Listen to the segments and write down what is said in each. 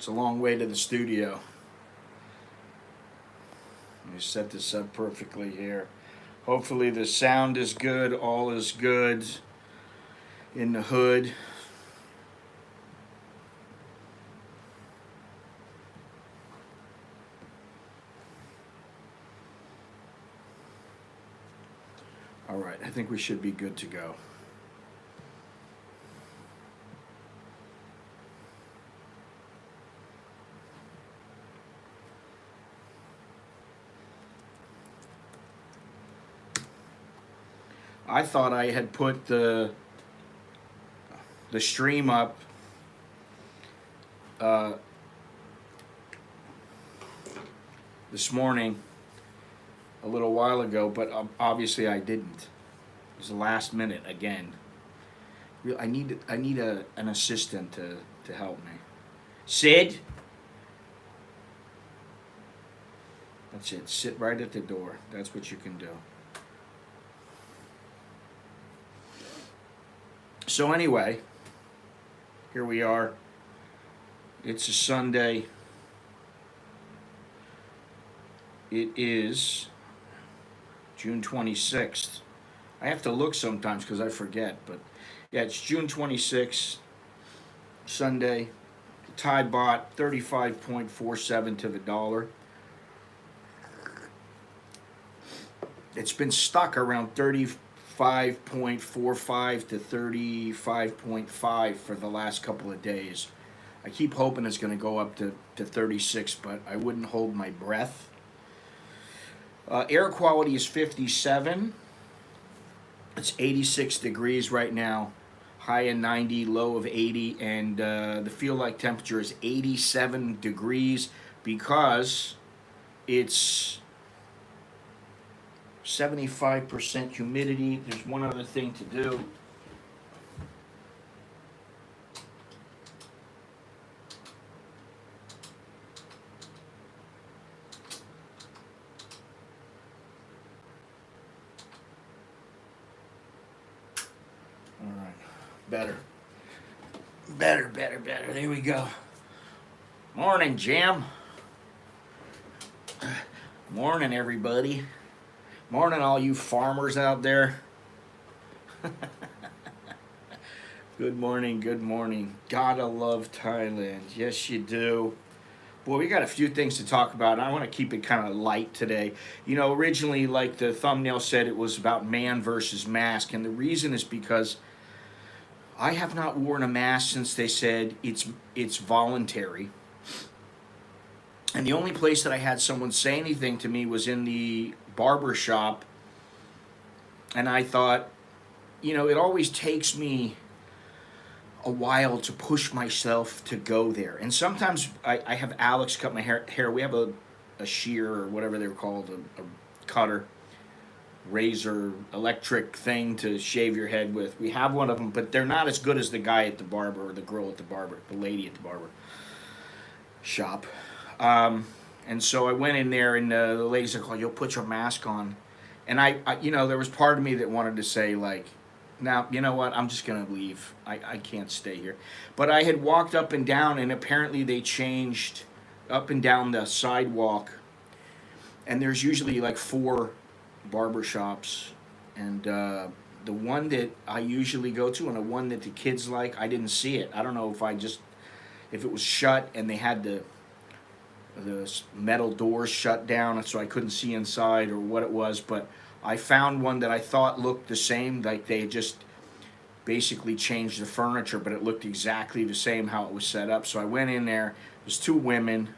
It's a long way to the studio. Let me set this up perfectly here. Hopefully the sound is good, all is good in the hood. All right, I think we should be good to go. I thought I had put the stream up this morning a little while ago, but obviously I didn't. It was the last minute again. I need an assistant to help me. Sid? That's it. Sit right at the door. That's what you can do. So anyway, here we are. It's a Sunday. It is June 26th. I have to look sometimes because I forget, but yeah, it's June 26th, Sunday. Thai baht 35.47 to the dollar. It's been stuck around 35.45 to 35.5 for the last couple of days. I keep hoping it's going to go up to 36, but I wouldn't hold my breath. Air quality is 57. It's 86 degrees right now. High of 90, low of 80, and the feel-like temperature is 87 degrees because it's 75% humidity. There's one other thing to do. All right, better. There we go. Morning, Jim. Morning, everybody. Morning, all you farmers out there. Good morning. Gotta love Thailand. Yes, you do. Boy, we got a few things to talk about. I want to keep it kind of light today. You know, originally, like the thumbnail said, it was about man versus mask. And the reason is because I have not worn a mask since they said it's voluntary. And the only place that I had someone say anything to me was in the barber shop. And I thought, you know, it always takes me a while to push myself to go there. And sometimes I have Alex cut my hair. We have a shear or whatever they're called, a cutter, razor, electric thing to shave your head with. We have one of them, but they're not as good as the guy at the barber or the girl at the barber, the lady at the barber shop. And so I went in there, and the lady's like, "Oh, you'll put your mask on." And I, you know, there was part of me that wanted to say, like, "Now, you know what? I'm just going to leave. I can't stay here." But I had walked up and down, and apparently they changed up and down the sidewalk. And there's usually like 4 barber shops. And the one that I usually go to and the one that the kids like, I didn't see it. I don't know if it was shut and they had the metal doors shut down so I couldn't see inside or what it was, but I found one that I thought looked the same, like they just basically changed the furniture, but it looked exactly the same how it was set up. So I went in there. There's 2 women,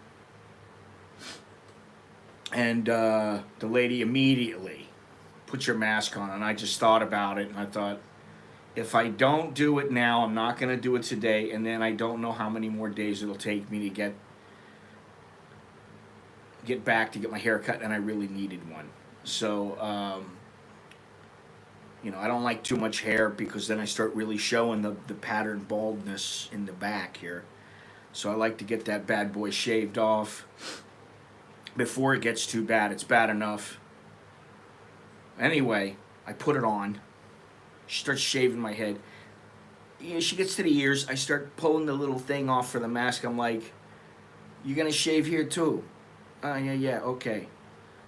and the lady immediately put your mask on, and I just thought about it, and I thought, if I don't do it now, I'm not going to do it today, and then I don't know how many more days it'll take me to get back to get my hair cut, and I really needed one. So, you know, I don't like too much hair because then I start really showing the pattern baldness in the back here. So I like to get that bad boy shaved off before it gets too bad. It's bad enough. Anyway, I put it on. She starts shaving my head. You know, she gets to the ears. I start pulling the little thing off for the mask. I'm like, You gonna shave here too? Yeah, okay.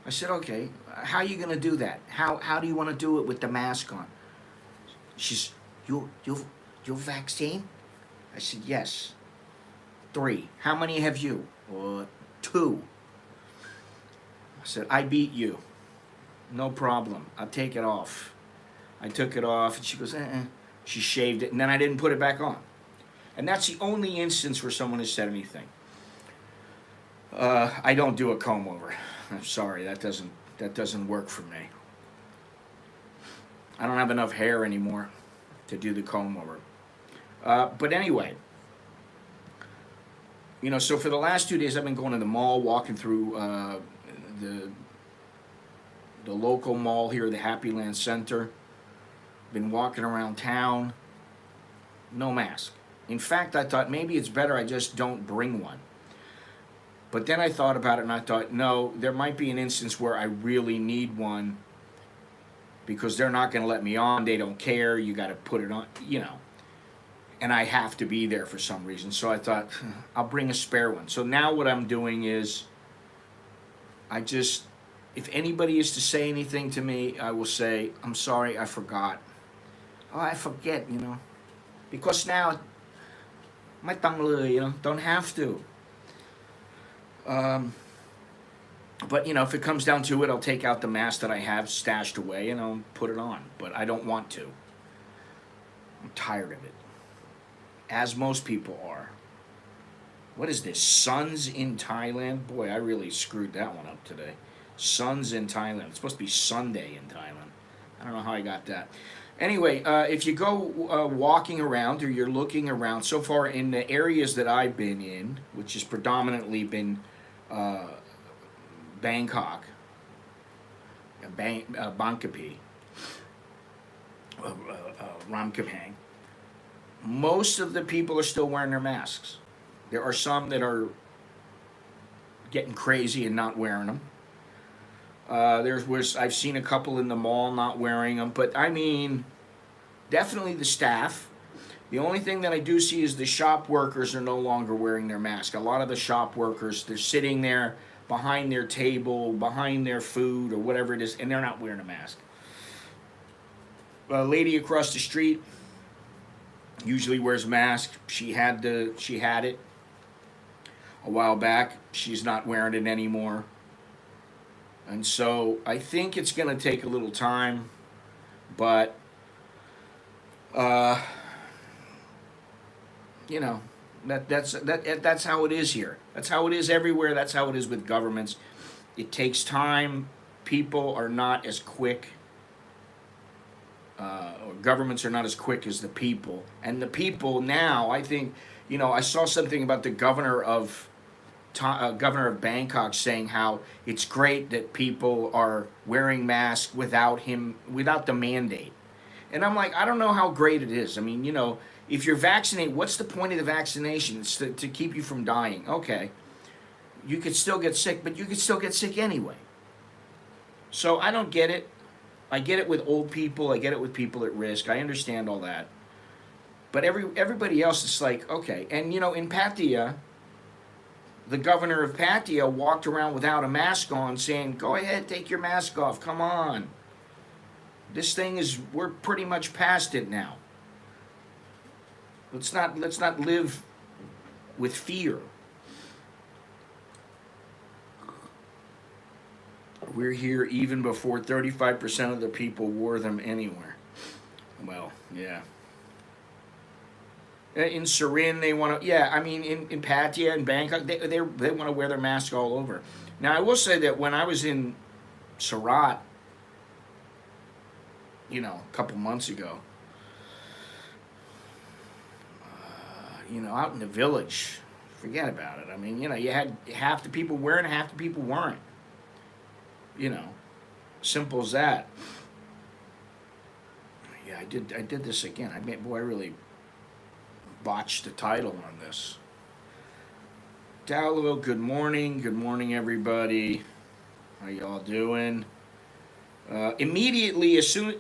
I said, okay. How are you gonna do that? How do you want to do it with the mask on? She's, you vaccine? I said, yes. 3. How many have you? 2. I said, I beat you. No problem. I'll take it off. I took it off, and she goes, She shaved it, and then I didn't put it back on. And that's the only instance where someone has said anything. I don't do a comb over. I'm sorry, that doesn't work for me. I don't have enough hair anymore to do the comb over. But anyway, so for the last 2 days, I've been going to the mall, walking through the local mall here, the Happy Land Center. Been walking around town, no mask. In fact, I thought maybe it's better I just don't bring one. But then I thought about it, and I thought, no, there might be an instance where I really need one because they're not going to let me on. They don't care. You got to put it on, and I have to be there for some reason. So I thought, I'll bring a spare one. So now what I'm doing is if anybody is to say anything to me, I will say, I'm sorry, I forgot. Oh, I forget, because now, my tongue, don't have to. But if it comes down to it, I'll take out the mask that I have stashed away and I'll put it on. But I don't want to. I'm tired of it, as most people are. What is this? Suns in Thailand? Boy, I really screwed that one up today. Suns in Thailand. It's supposed to be Sunday in Thailand. I don't know how I got that. Anyway, if you go walking around or you're looking around, so far in the areas that I've been in, which has predominantly been Bangkok, Bangkok, Ramkapang, most of the people are still wearing their masks. There are some that are getting crazy and not wearing them. I've seen a couple in the mall not wearing them, but I mean, definitely the staff. The only thing that I do see is the shop workers are no longer wearing their mask. A lot of the shop workers, they're sitting there behind their table, behind their food or whatever it is, and they're not wearing a mask. A lady across the street usually wears a mask. She had it a while back. She's not wearing it anymore. And so I think it's going to take a little time, but, that's how it is here. That's how it is everywhere. That's how it is with governments. It takes time. People are not as quick, or governments are not as quick as the people. And the people now, I think, I saw something about the governor of Bangkok saying how it's great that people are wearing masks without the mandate. And I'm like, I don't know how great it is. I mean, if you're vaccinated, what's the point of the vaccination? It's to keep you from dying. Okay. You could still get sick, but you could still get sick anyway. So I don't get it. I get it with old people. I get it with people at risk. I understand all that. But everybody else is like, okay. And, in Pattaya, the governor of Pattaya walked around without a mask on saying, go ahead, take your mask off, come on. We're pretty much past it now. Let's not live with fear. We're here even before 35% of the people wore them anywhere. Well, yeah. In Surin, they want to, in Pattaya and Bangkok, they want to wear their mask all over. Now, I will say that when I was in Surat, a couple months ago, out in the village, forget about it. I mean, you had half the people wearing, half the people weren't. Simple as that. Yeah, I did this again. I really botched the title on this. Dallo, good morning everybody. How y'all doing? Immediately,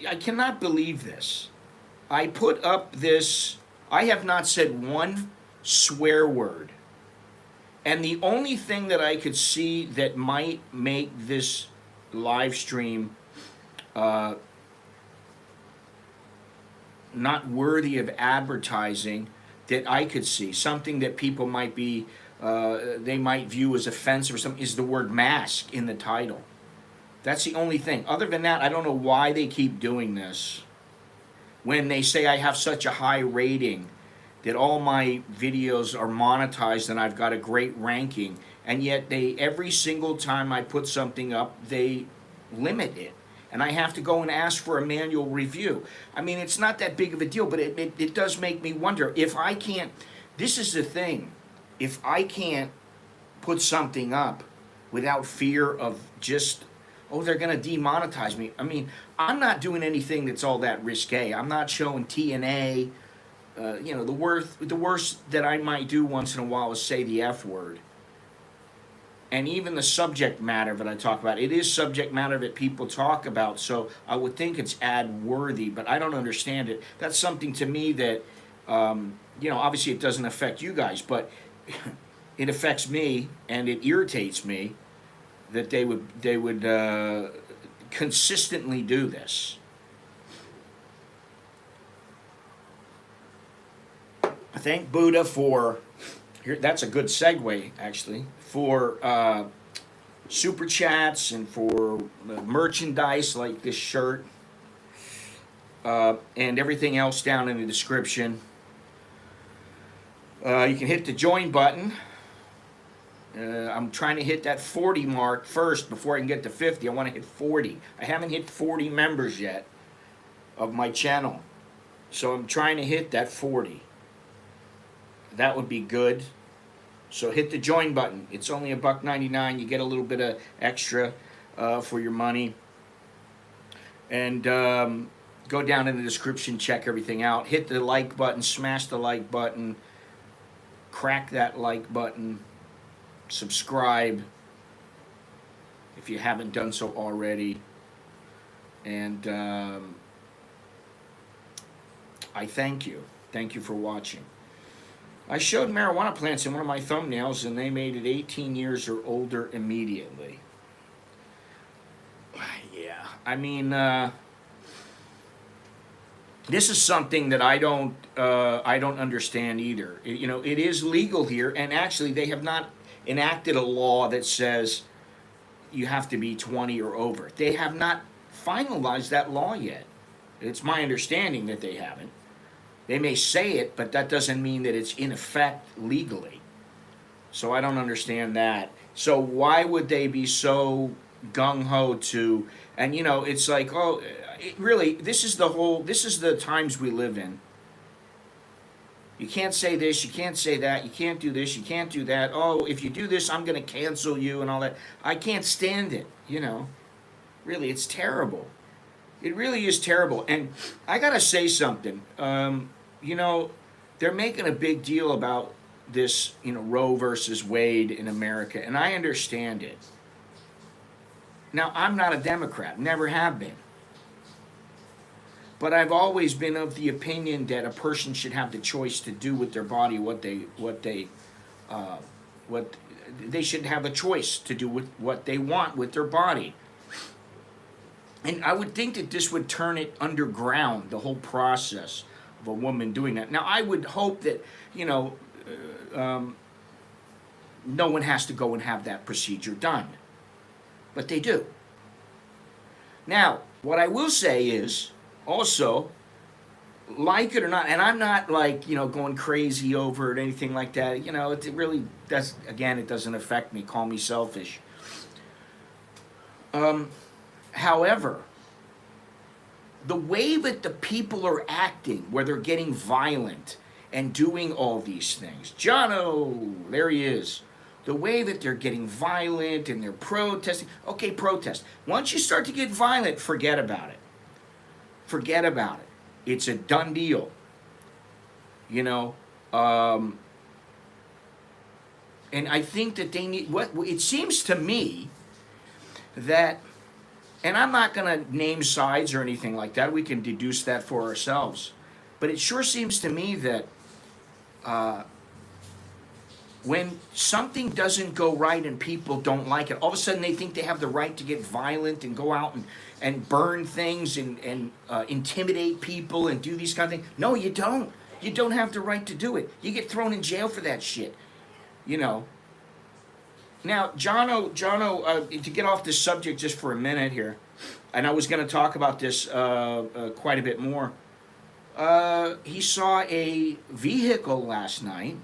I cannot believe this. I put up this. I have not said one swear word And the only thing that I could see that might make this live stream not worthy of advertising that I could see, something that people might be, they might view as offensive or something, is the word mask in the title. That's the only thing. Other than that, I don't know why they keep doing this. When they say I have such a high rating, that all my videos are monetized and I've got a great ranking, and yet every single time I put something up, they limit it. And I have to go and ask for a manual review. I mean, it's not that big of a deal, but it does make me wonder if I can't, this is the thing, if I can't put something up without fear of just, oh, they're going to demonetize me. I mean, I'm not doing anything that's all that risque. I'm not showing TNA. The worst that I might do once in a while is say the F word. And even the subject matter that I talk about, it is subject matter that people talk about, so I would think it's ad-worthy, but I don't understand it. That's something to me that, obviously it doesn't affect you guys, but it affects me, and it irritates me that they would consistently do this. Thank Buddha for, here, that's a good segue actually, for super chats and for merchandise like this shirt and everything else down in the description. You can hit the join button. I'm trying to hit that 40 mark first before I can get to 50. I want to hit 40. I haven't hit 40 members yet of my channel. So I'm trying to hit that 40. That would be good. So hit the join button. It's only $1.99. You get a little bit of extra for your money. And go down in the description, check everything out. Hit the like button, smash the like button, crack that like button, subscribe if you haven't done so already. And I thank you. Thank you for watching. I showed marijuana plants in one of my thumbnails, and they made it 18 years or older immediately. Yeah, I mean, this is something that I don't understand either. It is legal here, and actually, they have not enacted a law that says you have to be 20 or over. They have not finalized that law yet. It's my understanding that they haven't. They may say it, but that doesn't mean that it's in effect legally. So I don't understand that. So why would they be so gung-ho to, and it's like, oh, this is the times we live in. You can't say this, you can't say that, you can't do this, you can't do that. Oh, if you do this, I'm going to cancel you and all that. I can't stand it, Really, it's terrible. It really is terrible. And I got to say something. They're making a big deal about this, Roe versus Wade in America, and I understand it. Now, I'm not a Democrat, never have been. But I've always been of the opinion that a person should have the choice to do with their body what they should have a choice to do with what they want with their body. And I would think that this would turn it underground, the whole process of a woman doing that. Now, I would hope that, no one has to go and have that procedure done. But they do. Now, what I will say is, also, like it or not, and I'm not like, going crazy over it or anything like that. It really does, again, it doesn't affect me. Call me selfish. However, the way that the people are acting, where they're getting violent and doing all these things. Jono, there he is. The way that they're getting violent and they're protesting. Okay, protest. Once you start to get violent, forget about it. Forget about it. It's a done deal. And I think that they need, it seems to me that, and I'm not going to name sides or anything like that. We can deduce that for ourselves. But it sure seems to me that when something doesn't go right and people don't like it, all of a sudden they think they have the right to get violent and go out and burn things and intimidate people and do these kind of things. No, you don't. You don't have the right to do it. You get thrown in jail for that shit. You know. Now, Jono, to get off this subject just for a minute here, and I was going to talk about this quite a bit more. He saw a vehicle last night.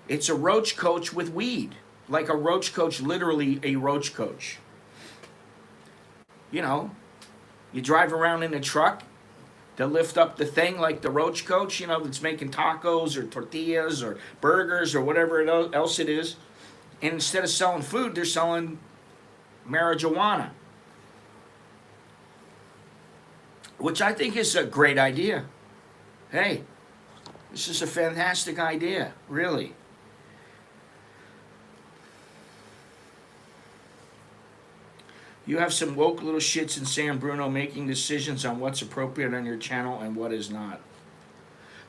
It's a roach coach with weed. Like a roach coach, literally a roach coach. You know, you drive around in a truck, they'll lift up the thing like the roach coach, you know, that's making tacos or tortillas or burgers or whatever else it is. And instead of selling food, they're selling marijuana. Which I think is a great idea. Hey, this is a fantastic idea, really. You have some woke little shits in San Bruno making decisions on what's appropriate on your channel and what is not.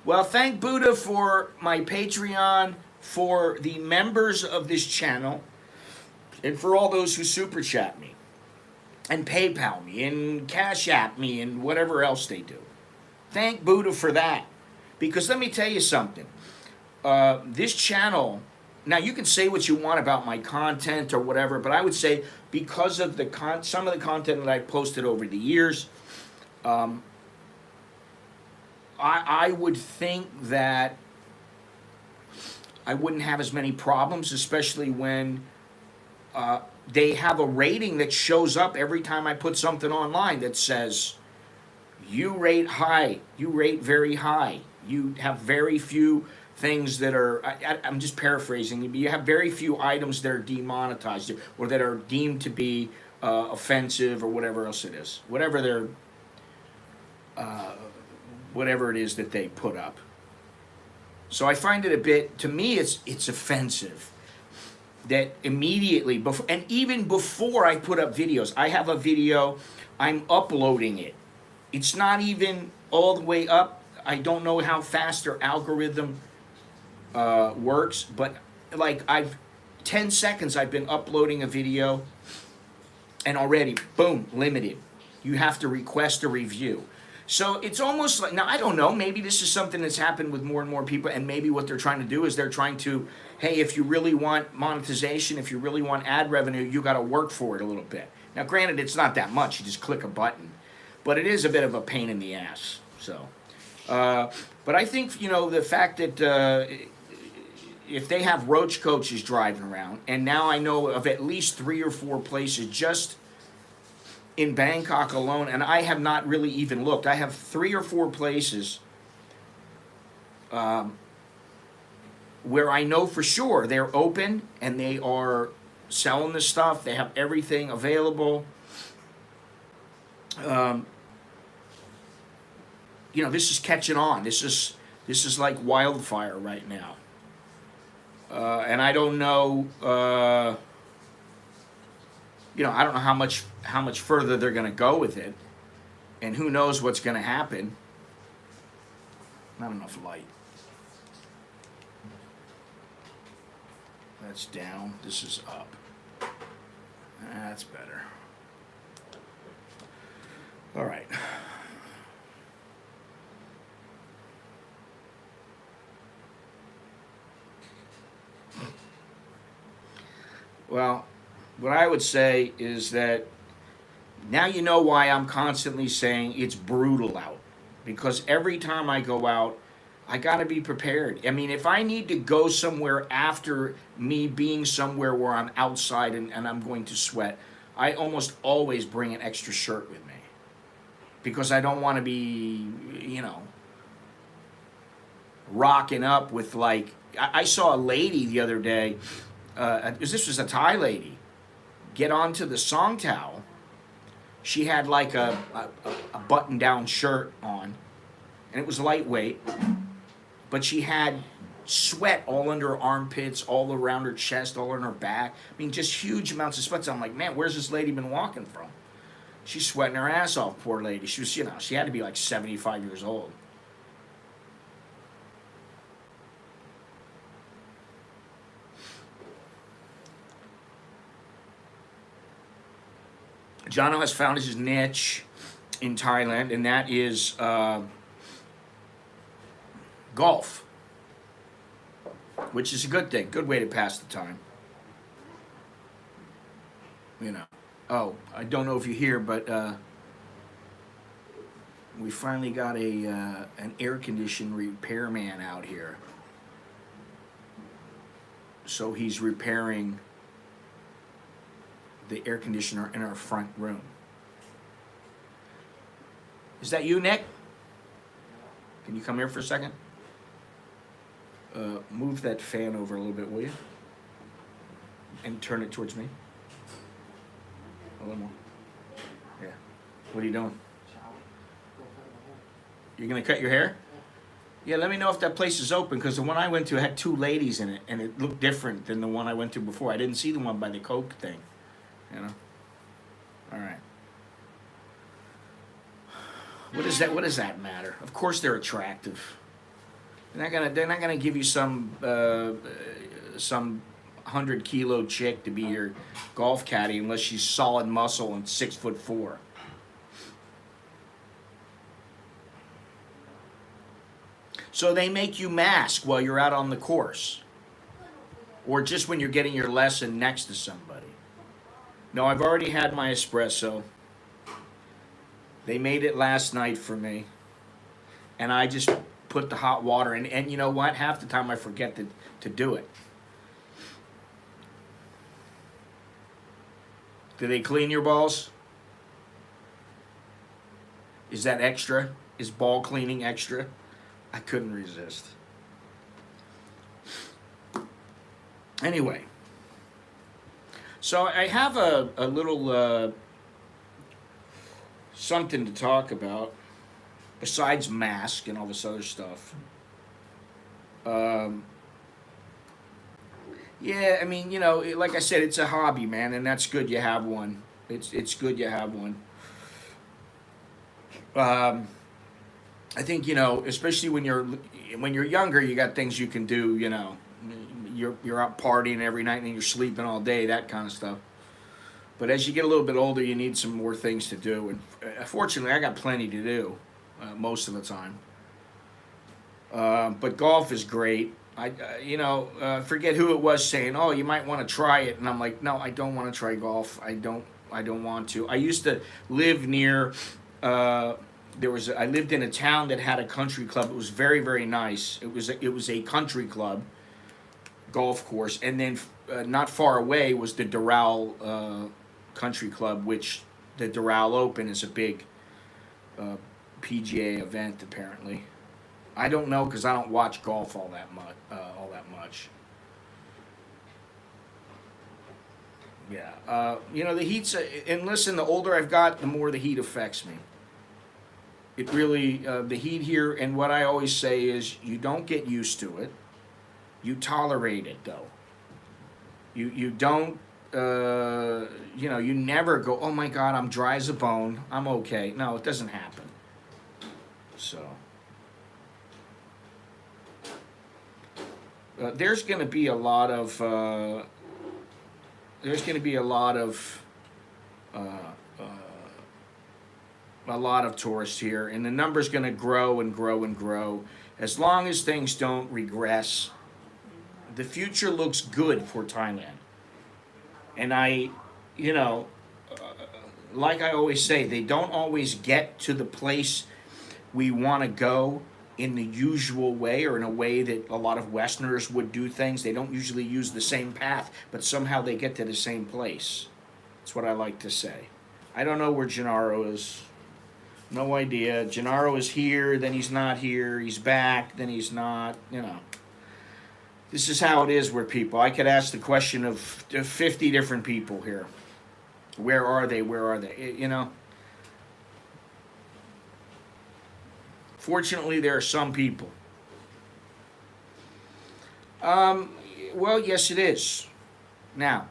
Well, thank Buddha for my Patreon, for the members of this channel, and for all those who super chat me, and PayPal me, and CASHAPP me, and whatever else they do. Thank Buddha for that. Because let me tell you something. This channel, now you can say what you want about my content or whatever, but I would say because of the some of the content that I posted over the years, I would think that I wouldn't have as many problems, especially when they have a rating that shows up every time I put something online that says, you rate high, you rate very high, you have very few things that are, I'm just paraphrasing, but you have very few items that are demonetized or that are deemed to be offensive or whatever else it is. Whatever they're, whatever it is that they put up. So I find it a bit, to me, it's offensive that immediately, before, and even before I put up videos, I have a video, I'm uploading it. It's not even all the way up. I don't know how fast their algorithm works, but like 10 seconds I've been uploading a video and already, boom, limited. You have to request a review. So it's almost like, now I don't know, maybe this is something that's happened with more and more people, and maybe what they're trying to do is they're trying to, hey, if you really want monetization, if you really want ad revenue, you got to work for it a little bit. Now granted, it's not that much, you just click a button, but it is a bit of a pain in the ass. So, but I think, you know, the fact that if they have roach coaches driving around, and now I know of at least 3 or 4 places just in Bangkok alone, and I have not really even looked. I have 3 or 4 places where I know for sure they're open and they are selling the stuff. They have everything available. You know, this is catching on. This is like wildfire right now. And I don't know, you know, I don't know how much further they're going to go with it, and who knows what's going to happen. Not enough light. That's down. This is up. That's better. All right. Well, what I would say is that now you know why I'm constantly saying it's brutal out. Because every time I go out, I got to be prepared. I mean, if I need to go somewhere after me being somewhere where I'm outside and I'm going to sweat, I almost always bring an extra shirt with me. Because I don't want to be, you know, rocking up with like, I saw a lady the other day, this was a Thai lady, get onto the song towel. She had like a button-down shirt on, and it was lightweight, but she had sweat all under her armpits, all around her chest, all on her back. I mean, just huge amounts of sweat. So I'm like, man, where's this lady been walking from? She's sweating her ass off, poor lady. She was, you know, she had to be like 75 years old. Jono has found his niche in Thailand, and that is golf, which is a good thing, good way to pass the time. You know. Oh, I don't know if you hear, but we finally got an air condition repairman out here. So he's repairing the air conditioner in our front room. Is that you, Nick? Can you come here for a second? Move that fan over a little bit, will you? And turn it towards me. A little more. Yeah. What are you doing? You're gonna cut your hair? Yeah, let me know if that place is open, because the one I went to had 2 ladies in it, and it looked different than the one I went to before. I didn't see the one by the Coke thing, you know? All right. What does that matter? Of course they're attractive. They're not gonna give you some 100-kilo chick to be your golf caddy unless she's solid muscle and 6'4". So they make you mask while you're out on the course, or just when you're getting your lesson next to somebody. No, I've already had my espresso. They made it last night for me, and I just put the hot water in. And you know what? Half the time I forget to do it. Do they clean your balls? Is that extra? Is ball cleaning extra? I couldn't resist. Anyway, so I have a little something to talk about besides mask and all this other stuff. Yeah, I mean, you know, like I said, it's a hobby, man, and that's good you have one. It's good you have one. I think, you know, especially when you're younger, you got things you can do. You know, you're out partying every night and you're sleeping all day, that kind of stuff. But as you get a little bit older, you need some more things to do. And fortunately, I got plenty to do most of the time. But golf is great. Forget who it was saying, "Oh, you might want to try it," and I'm like, "No, I don't want to try golf. I don't want to." I used to live near. I lived in a town that had a country club. It was very, very nice. It was a country club, golf course, and then not far away was the Doral Country Club, which the Doral Open is a big PGA event apparently. I don't know because I don't watch golf all that much. Yeah, the heat's and listen. The older I've got, the more the heat affects me. It really, the heat here, and what I always say is, you don't get used to it. You tolerate it, though. You don't, you never go, "Oh my God, I'm dry as a bone. I'm okay." No, it doesn't happen. So, there's going to be a lot of, tourists here, and the number's going to grow and grow and grow. As long as things don't regress, the future looks good for Thailand. And like I always say, they don't always get to the place we want to go in the usual way, or in a way that a lot of Westerners would do things. They don't usually use the same path, but somehow they get to the same place. That's what I like to say. I don't know where Gennaro is. No idea. Gennaro is here, then he's not here. He's back, then he's not. This is how it is with people. I could ask the question of 50 different people here. Where are they? Where are they? Fortunately, there are some people. Well, yes, it is. Now,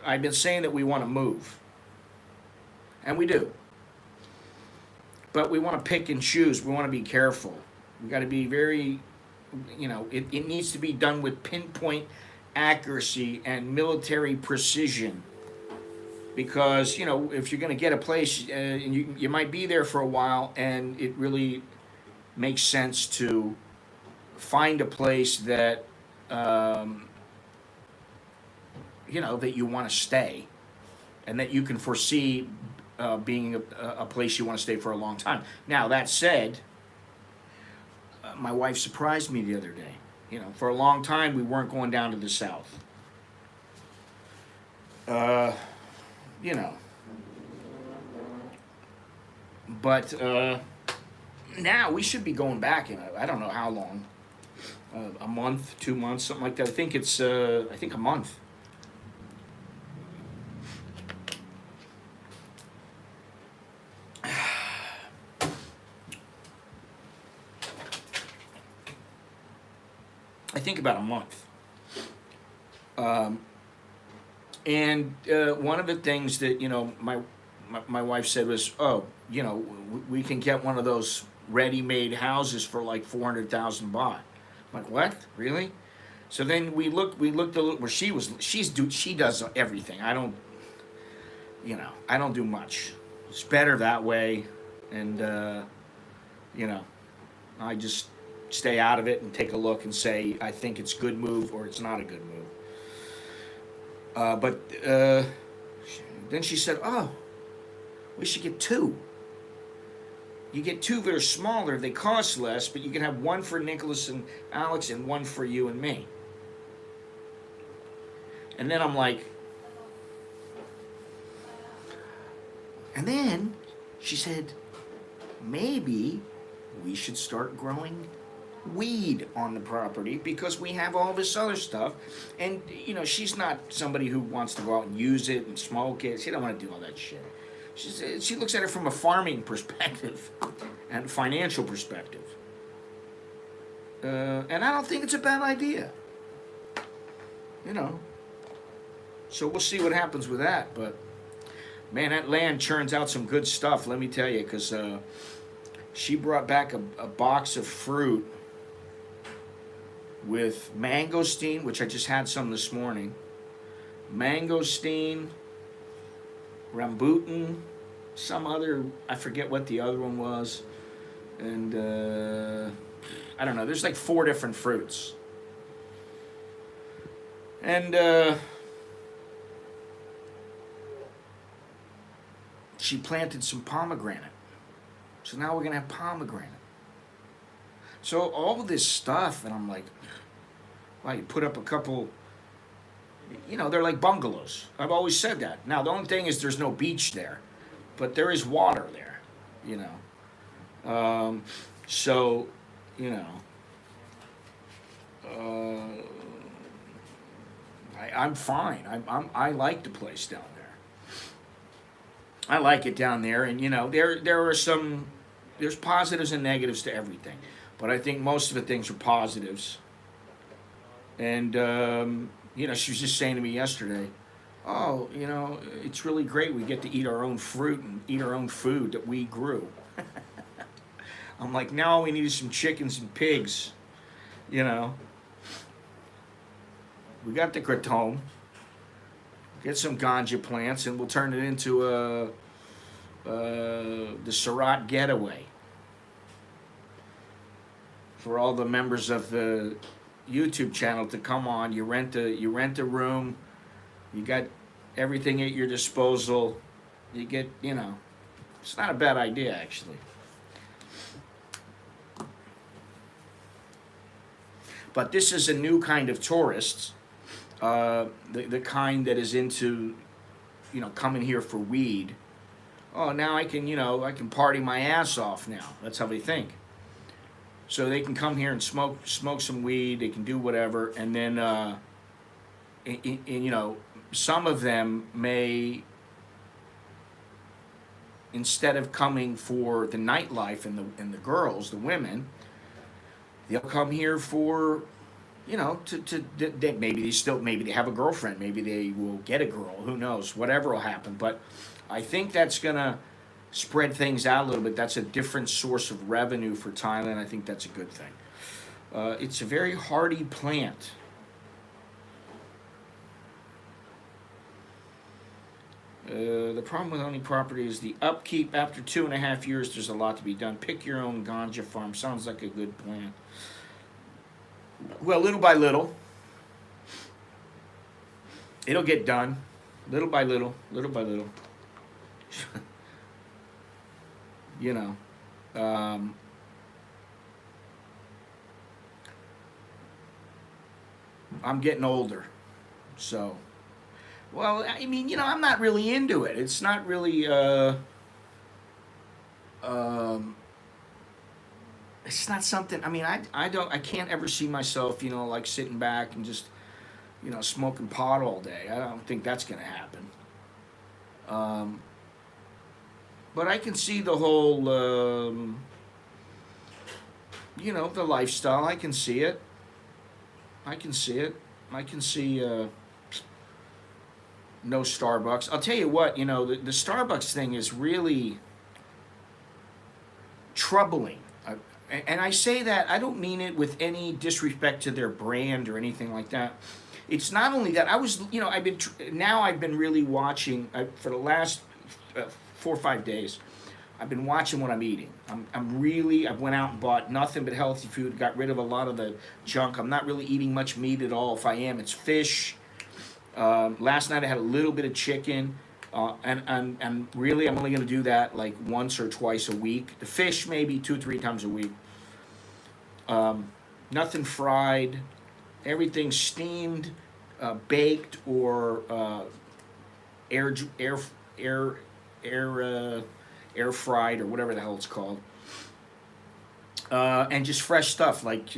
I've been saying that we want to move. And we do. But we want to pick and choose. We want to be careful. We got to be very, it needs to be done with pinpoint accuracy and military precision. Because, you know, if you're going to get a place, and you might be there for a while, and it really makes sense to find a place that, um, you know, that you want to stay and that you can foresee being a place you want to stay for a long time. Now, that said, my wife surprised me the other day. You know, for a long time, we weren't going down to the south. You know, but now we should be going back in, I don't know how long, a month, 2 months, something like that. I think it's, I think a month. I think about a month. And one of the things that, you know, my wife said was, oh, you know, we can get one of those ready-made houses for like 400,000 baht. I'm like, what? Really? So then we looked a little where she does everything. I don't, you know, I don't do much. It's better that way, and you know, I just stay out of it and take a look and say I think it's a good move or it's not a good move. But then she said, oh, we should get two. You get two that are smaller, they cost less, but you can have one for Nicholas and Alex and one for you and me. And then I'm like, and then she said, maybe we should start growing weed on the property because we have all this other stuff. And, you know, she's not somebody who wants to go out and use it and smoke it. She don't want to do all that shit. She looks at it from a farming perspective and financial perspective. And I don't think it's a bad idea. You know. So we'll see what happens with that. But, man, that land churns out some good stuff, let me tell you, because she brought back a box of fruit with mangosteen, which I just had some this morning. Mangosteen, rambutan, some other, I forget what the other one was. And I don't know, there's like 4 different fruits. And she planted some pomegranate. So now we're going to have pomegranate. So all of this stuff, and I'm like, well, you put up a couple, you know, they're like bungalows. I've always said that. Now, the only thing is there's no beach there, but there is water there, you know. So, you know, I'm fine. I like the place down there. I like it down there, and, you know, there are some, there's positives and negatives to everything. But I think most of the things are positives. And, you know, she was just saying to me yesterday, oh, you know, it's really great. We get to eat our own fruit and eat our own food that we grew. I'm like, now all we need is some chickens and pigs, you know. We got the kratom. Get some ganja plants, and we'll turn it into the Surat getaway. For all the members of the YouTube channel to come on, you rent a room, you got everything at your disposal, you get, you know, it's not a bad idea actually. But this is a new kind of tourist, the kind that is into, you know, coming here for weed. Oh, now I can, you know, I can party my ass off now. That's how they think. So they can come here and smoke some weed. They can do whatever, and then, you know, some of them may, instead of coming for the nightlife and the girls, the women, they'll come here for, you know, maybe they have a girlfriend, maybe they will get a girl. Who knows? Whatever will happen, but I think that's gonna spread things out a little bit. That's a different source of revenue for Thailand. I think that's a good thing. It's a very hardy plant. The problem with owning property is the upkeep. After 2.5 years, there's a lot to be done. Pick your own ganja farm. Sounds like a good plan. Well, little by little, it'll get done. Little by little, little by little. You know. I'm getting older, so. Well, I mean, I'm not really into it. It's not really. It's not something. I mean, I can't ever see myself, like sitting back and just, smoking pot all day. I don't think that's gonna happen. Um, but I can see the whole, the lifestyle. I can see it. I can see it. I can see. No Starbucks. I'll tell you what, the Starbucks thing is really troubling. And I say that, I don't mean it with any disrespect to their brand or anything like that. It's not only that, I've been really watching, for the last 4 or 5 days, I've been watching what I'm eating. I went out and bought nothing but healthy food, got rid of a lot of the junk. I'm not really eating much meat at all. If I am, it's fish. Last night I had a little bit of chicken, and really I'm only going to do that like once or twice a week. The fish maybe 2 or 3 times a week. Nothing fried, everything steamed, baked, or air air air air fried or whatever the hell it's called, and just fresh stuff like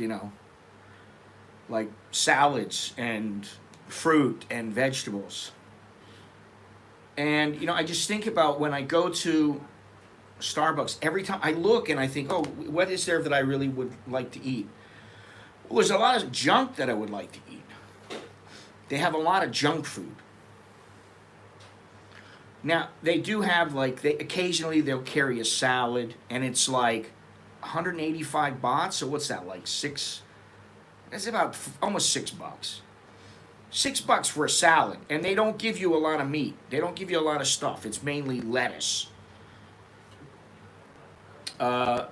salads and fruit and vegetables. And I just think about when I go to Starbucks, every time I look and I think, oh, what is there that I really would like to eat? Well, there's a lot of junk that I would like to eat. They have a lot of junk food. Now, they do have occasionally they'll carry a salad and it's like 185 baht, so what's that, like that's about almost $6. $6 for a salad, and they don't give you a lot of meat. They don't give you a lot of stuff. It's mainly lettuce.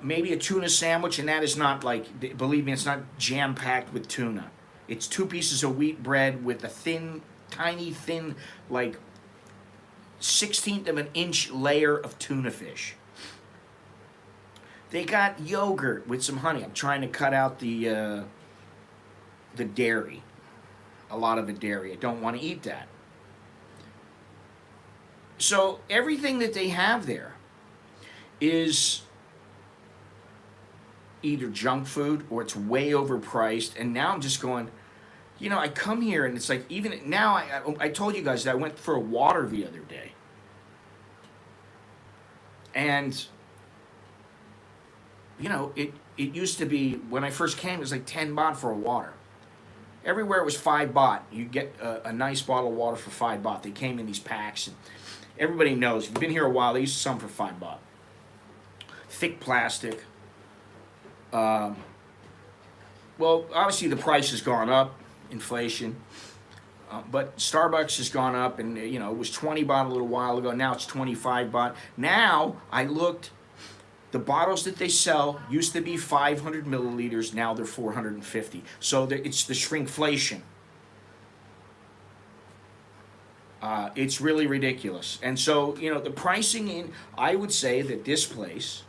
Maybe a tuna sandwich, and that is not believe me, it's not jam-packed with tuna. It's 2 pieces of wheat bread with a tiny thin, like 1/16 of an inch layer of tuna fish. They got yogurt with some honey. I'm trying to cut out the dairy. A lot of the dairy. I don't want to eat that. So everything that they have there is either junk food or it's way overpriced. And now I'm just going, I come here and it's like, even now, I told you guys that I went for a water the other day. And, it used to be, when I first came, it was like 10 baht for a water. Everywhere it was 5 baht. You get a nice bottle of water for 5 baht. They came in these packs, and everybody knows. If you've been here a while, they used to sell them for 5 baht. Thick plastic. Well, obviously the price has gone up, inflation. But Starbucks has gone up, and it was 20 baht a little while ago. Now it's 25 baht. Now I looked. The bottles that they sell used to be 500 milliliters. Now they're 450. So it's the shrinkflation. It's really ridiculous. And so, the pricing I would say that this place,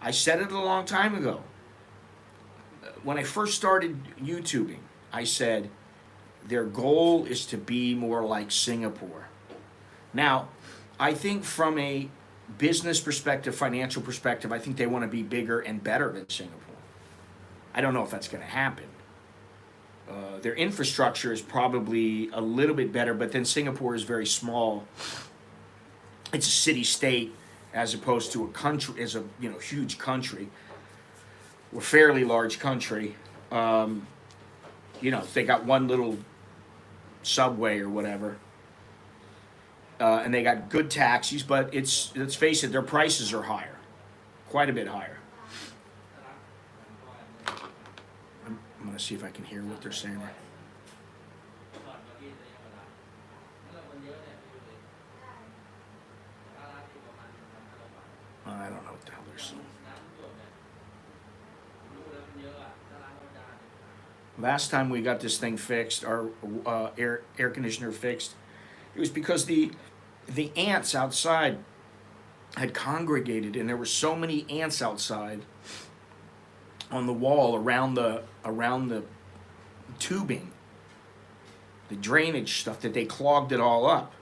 I said it a long time ago. When I first started YouTubing, I said their goal is to be more like Singapore. Now, I think from a business perspective, financial perspective, I think they want to be bigger and better than Singapore. I don't know if that's going to happen. Their infrastructure is probably a little bit better, but then Singapore is very small. It's a city-state as opposed to a country, as a huge country, or fairly large country. They got one little subway or whatever. And they got good taxis, but let's face it, their prices are higher, quite a bit higher. I'm gonna see if I can hear what they're saying there. Last time we got this thing fixed, our air conditioner fixed, it was because the ants outside had congregated, and there were so many ants outside on the wall around the tubing, the drainage stuff, that they clogged it all up.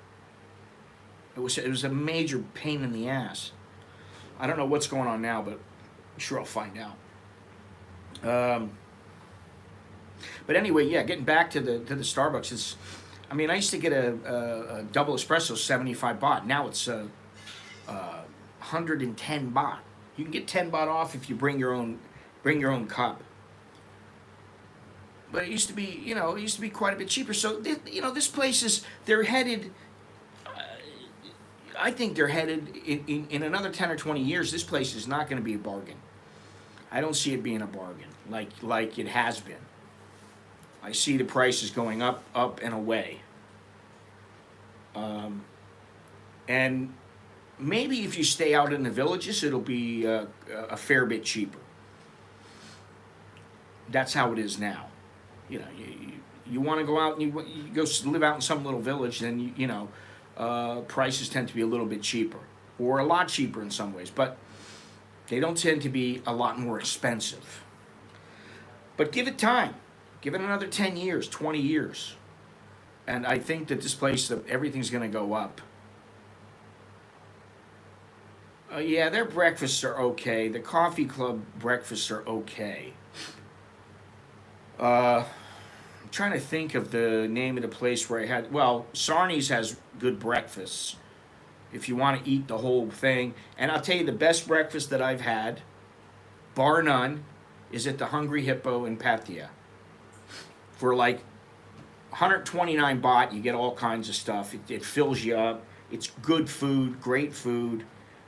It was a major pain in the ass. I don't know what's going on now, but I'm sure I'll find out. But anyway, yeah, getting back to the Starbucks, I mean, I used to get a double espresso, 75 baht. Now it's 110 baht. You can get 10 baht off if you bring your own cup. But it used to be, quite a bit cheaper. So this place they're headed. I think they're headed in another 10 or 20 years. This place is not going to be a bargain. I don't see it being a bargain like it has been. I see the prices going up and away. And maybe if you stay out in the villages, it'll be a fair bit cheaper. That's how it is now. You want to go out and you go live out in some little village, then prices tend to be a little bit cheaper, or a lot cheaper in some ways, but they don't tend to be a lot more expensive. But give it time. Give it another 10 years, 20 years. And I think that this place, everything's going to go up. Yeah, their breakfasts are okay. The coffee club breakfasts are okay. I'm trying to think of the name of the place where I had... Well, Sarni's has good breakfasts if you want to eat the whole thing. And I'll tell you, the best breakfast that I've had, bar none, is at the Hungry Hippo in Pattaya. For like 129 baht, you get all kinds of stuff. It fills you up. It's good food, great food.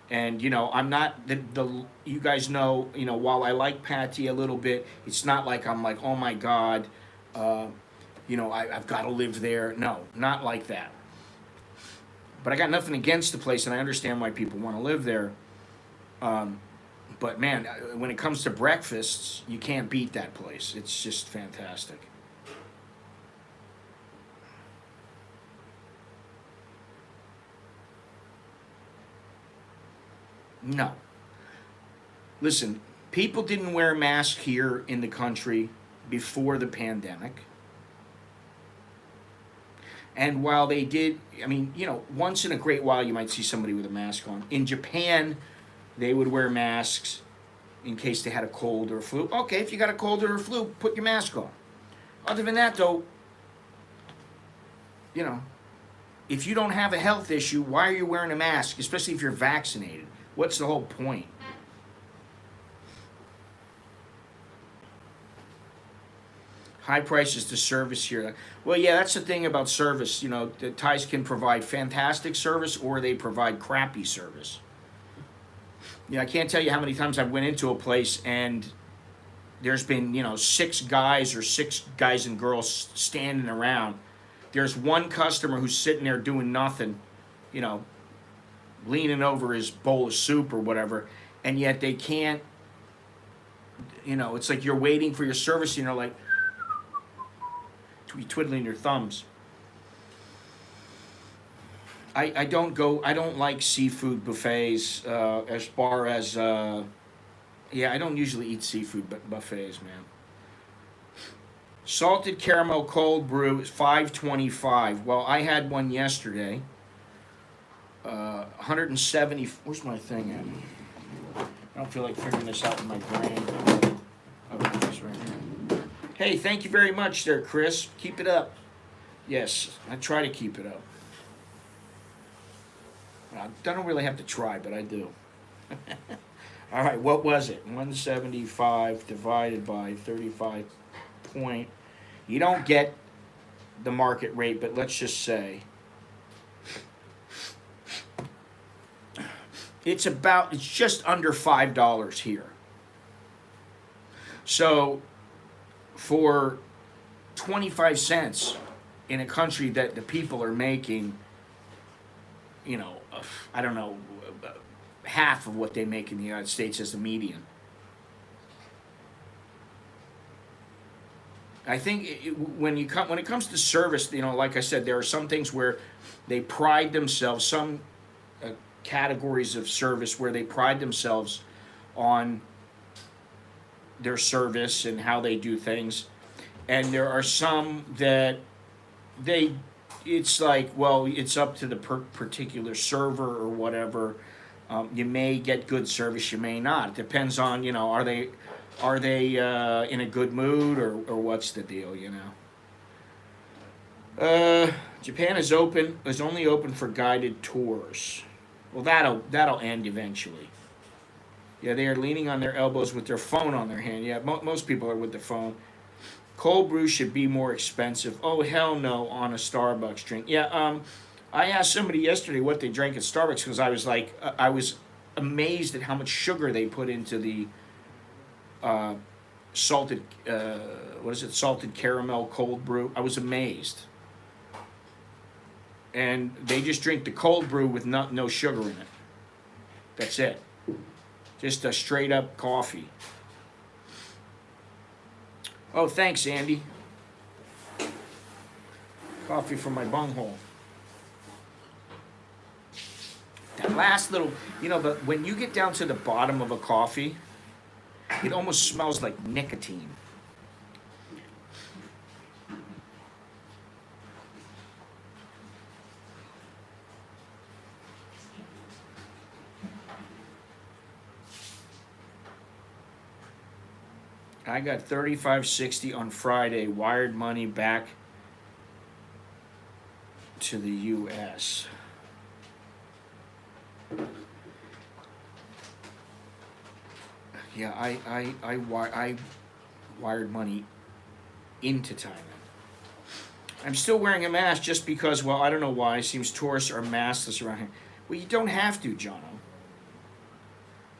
And, I'm not, you guys know, while I like Pattaya a little bit, it's not like I'm like, oh my God, I've got to live there. No, not like that. But I got nothing against the place, and I understand why people want to live there. But man, when it comes to breakfasts, you can't beat that place. It's just fantastic. No. Listen, people didn't wear masks here in the country before the pandemic. And while they did, I mean, once in a great while you might see somebody with a mask on. In Japan, they would wear masks in case they had a cold or a flu. Okay, if you got a cold or a flu, put your mask on. Other than that, though, if you don't have a health issue, why are you wearing a mask, especially if you're vaccinated? What's the whole point? High prices to service here. Well, yeah, that's the thing about service. The Thais can provide fantastic service, or they provide crappy service. I can't tell you how many times I went into a place and there's been, six guys and girls standing around. There's one customer who's sitting there doing nothing, leaning over his bowl of soup or whatever, and yet they can't, it's like you're waiting for your service, like, twiddling your thumbs. I don't like seafood buffets as far as, I don't usually eat seafood buffets, man. Salted caramel cold brew is $5.25. Well, I had one yesterday. 170. Where's my thing at? I don't feel like figuring this out in my brain. Oh, it's right here. Hey, thank you very much there, Chris. Keep it up. Yes, I try to keep it up. I don't really have to try, but I do. All right, what was it? 175 divided by 35 point. You don't get the market rate, but let's just say it's just under $5 here. So for 25 cents in a country that the people are making, I don't know, half of what they make in the United States as the median. I think when it comes to service, like I said, there are some things where they pride themselves, some categories of service where they pride themselves on their service and how they do things, and there are some that they it's like, well, it's up to the particular server or whatever. You may get good service, you may not. It depends on, are they in a good mood, or what's the deal. Japan is only open for guided tours. Well, that'll end eventually. Yeah, they are leaning on their elbows with their phone on their hand. Yeah, most people are with their phone. Cold brew should be more expensive. Oh, hell no, on a Starbucks drink. Yeah, I asked somebody yesterday what they drank at Starbucks because I was like, I was amazed at how much sugar they put into the salted, salted caramel cold brew. I was amazed. And they just drink the cold brew with no sugar in it. That's it. Just a straight up coffee. Oh, thanks, Andy. Coffee from my bunghole. That last little, when you get down to the bottom of a coffee, it almost smells like nicotine. I got $35.60 on Friday, wired money back to the U.S. Yeah, I wired money into Thailand. I'm still wearing a mask just because, well, I don't know why. It seems tourists are maskless around here. Well, you don't have to, Jono.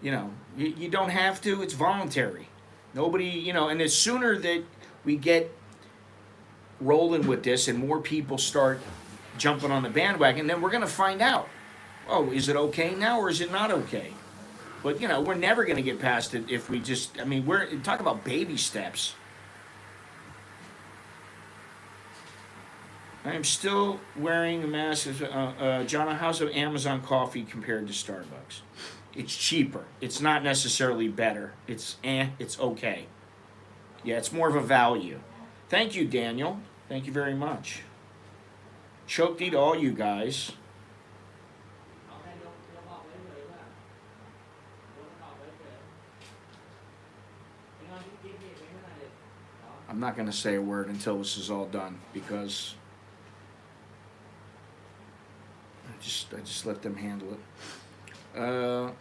You don't have to. It's voluntary. Nobody, and the sooner that we get rolling with this and more people start jumping on the bandwagon, then we're going to find out. Oh, is it okay now or is it not okay? But, we're never going to get past it if we just, we're talk about baby steps. I am still wearing a mask. John, how's Amazon coffee compared to Starbucks? It's cheaper. It's not necessarily better. It's okay. Yeah, it's more of a value. Thank you, Daniel. Thank you very much. Choke to all you guys. I'm not going to say a word until this is all done because I just let them handle it.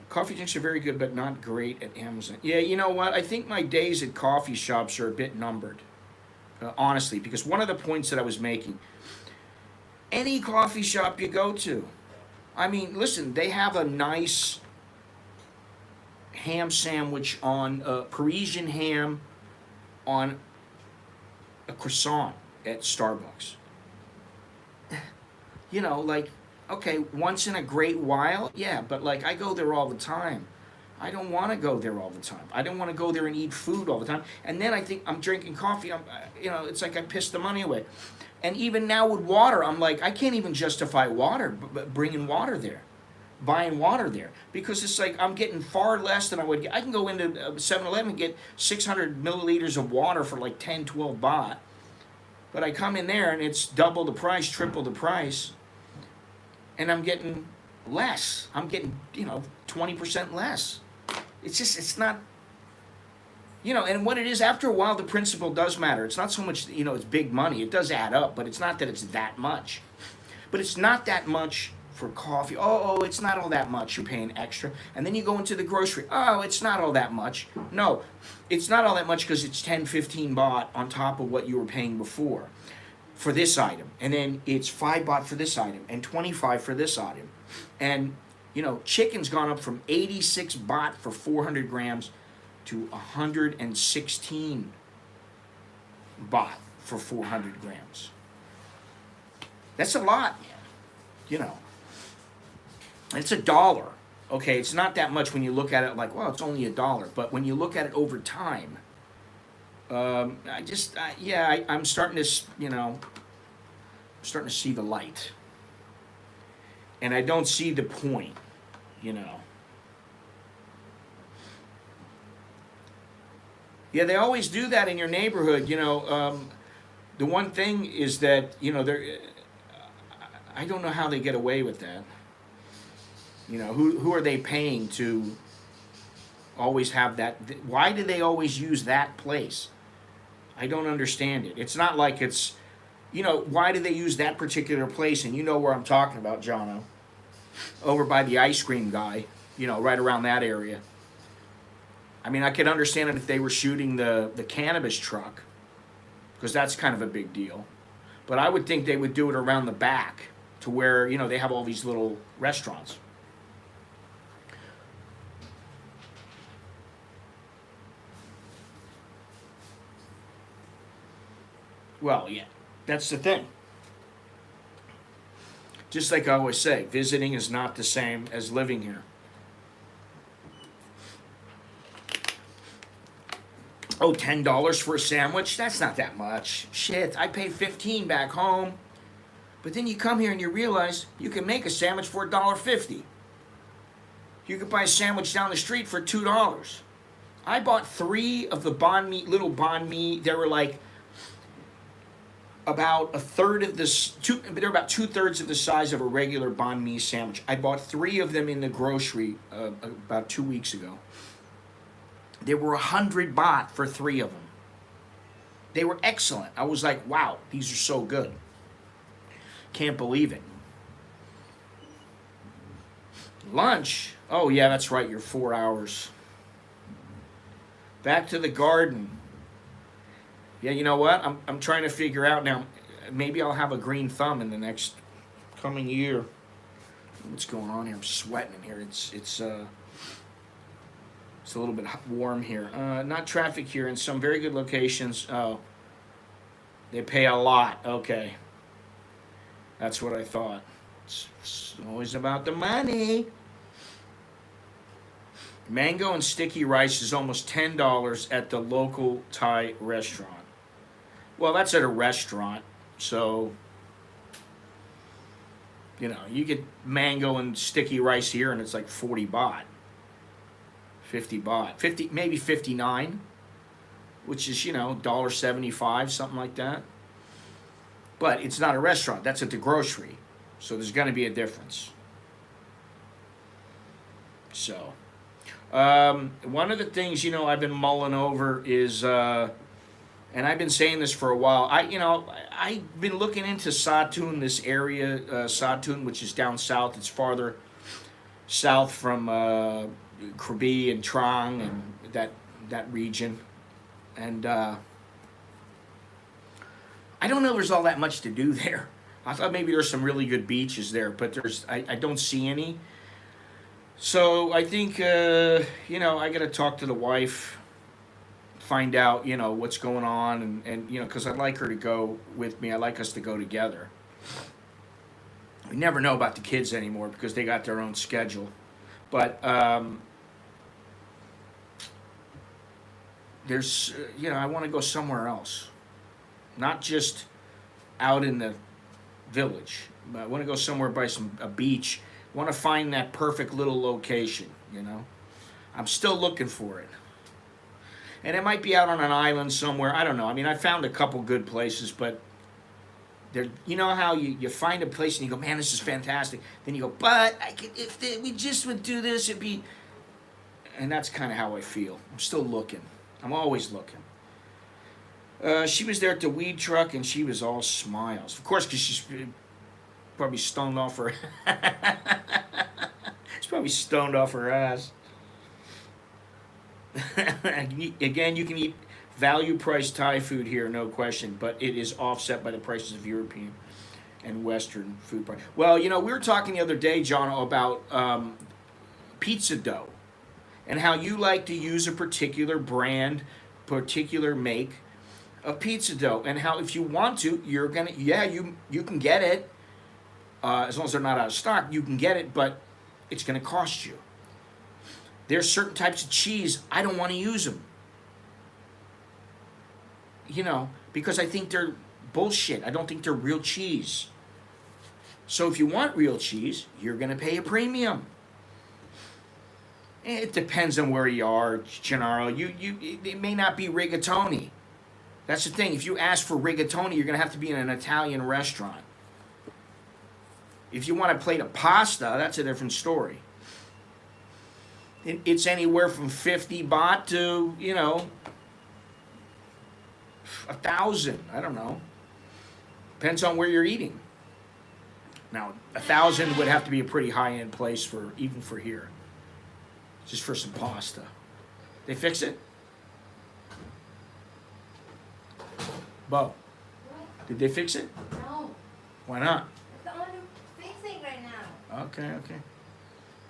Coffee drinks are very good, but not great at Amazon. Yeah, you know what? I think my days at coffee shops are a bit numbered, honestly, because one of the points that I was making, any coffee shop you go to, listen, they have a nice ham sandwich on Parisian ham on a croissant at Starbucks. Okay, once in a great while, yeah, but I go there all the time. I don't want to go there all the time. I don't want to go there and eat food all the time. And then I think I'm drinking coffee. It's like I pissed the money away. And even now with water, I'm like, I can't even justify water, bringing water there, buying water there, because it's like I'm getting far less than I would get. I can go into 7-Eleven and get 600 milliliters of water for like 10, 12 baht. But I come in there and it's double the price, triple the price. And I'm getting less. I'm getting, 20% less. It's not, and what it is, after a while, the principle does matter. It's not so much, it's big money. It does add up, but it's not that it's that much. But it's not that much for coffee. Oh, it's not all that much. You're paying extra. And then you go into the grocery. Oh, it's not all that much. No, it's not all that much because it's 10, 15 baht on top of what you were paying before for this item, and then it's 5 baht for this item, and 25 for this item. And, chicken's gone up from 86 baht for 400 grams to 116 baht for 400 grams. That's a lot, It's $1. Okay, it's not that much when you look at it like, well, it's only $1. But when you look at it over time, I'm starting to, starting to see the light, and I don't see the point, you know. Yeah, they always do that in your neighborhood, you know. The one thing is that, they're. I don't know how they get away with that. You know, who are they paying to always have that? Why do they always use that place? I don't understand it. It's not like it's, why do they use that particular place? And you know where I'm talking about, Jono. Over by the ice cream guy, right around that area. I mean, I could understand it if they were shooting the cannabis truck, because that's kind of a big deal. But I would think they would do it around the back to where, they have all these little restaurants. Well, yeah, that's the thing. Just like I always say, visiting is not the same as living here. Oh, $10 for a sandwich? That's not that much. Shit, I pay 15 back home. But then you come here and you realize you can make a sandwich for $1.50. You could buy a sandwich down the street for $2. I bought 3 of the banh mi, little banh mi. They were like about a third of this. They're about 2/3 of the size of a regular banh mi sandwich. I bought 3 of them in the grocery about 2 weeks ago. They were 100 baht for 3 of them. They were excellent. I was like, wow, these are so good. Can't believe it. Lunch? Oh, yeah, that's right. You're 4 hours. Back to the garden. Yeah, you know what? I'm trying to figure out now. Maybe I'll have a green thumb in the next coming year. What's going on here? I'm sweating in here. It's a little bit warm here. Not traffic here in some very good locations. Oh, they pay a lot. Okay, that's what I thought. It's always about the money. Mango and sticky rice is almost $10 at the local Thai restaurant. Well, that's at a restaurant, so you get mango and sticky rice here, and it's like 40 baht. 50 baht, 50, maybe 59, which is, $1.75, something like that. But it's not a restaurant, that's at the grocery. So there's going to be a difference. So, one of the things, I've been mulling over is, and I've been saying this for a while, I've been looking into Satun, this area, Satun, which is down south. It's farther south from Krabi and Trang and that region, and I don't know if there's all that much to do there. I thought maybe there's some really good beaches there, but I don't see any. So I think I got to talk to the wife, find out what's going on, and because I'd like her to go with me. I'd like us to go together. We never know about the kids anymore because they got their own schedule. But there's, I want to go somewhere else, not just out in the village. But I want to go somewhere by a beach. I want to find that perfect little location. I'm still looking for it, and it might be out on an island somewhere. I don't know. I mean, I found a couple good places, but there, how you find a place and you go, man, this is fantastic. Then you go, but we just would do this, it'd be, and that's kind of how I feel. I'm still looking. I'm always looking. She was there at the weed truck, and she was all smiles. Of course, because she's probably stoned off her. She's probably stoned off her ass. Again, you can eat value price Thai food here, no question, but it is offset by the prices of European and Western food price. Well, we were talking the other day, John, about pizza dough and how you like to use a particular brand, particular make of pizza dough, and how if you want to, you're gonna, you can get it as long as they're not out of stock. You can get it, but it's gonna cost you. There's certain types of cheese I don't want to use them. because I think they're bullshit. I don't think they're real cheese. So if you want real cheese, you're going to pay a premium. It depends on where you are, Gennaro. It may not be rigatoni. That's the thing. If you ask for rigatoni, you're going to have to be in an Italian restaurant. If you want a plate of pasta, that's a different story. It's anywhere from 50 baht to, 1,000. I don't know. Depends on where you're eating. Now, 1,000 would have to be a pretty high-end place even for here. Just for some pasta. They fix it? Bo, did they fix it? No. Why not? It's on fixing right now. Okay.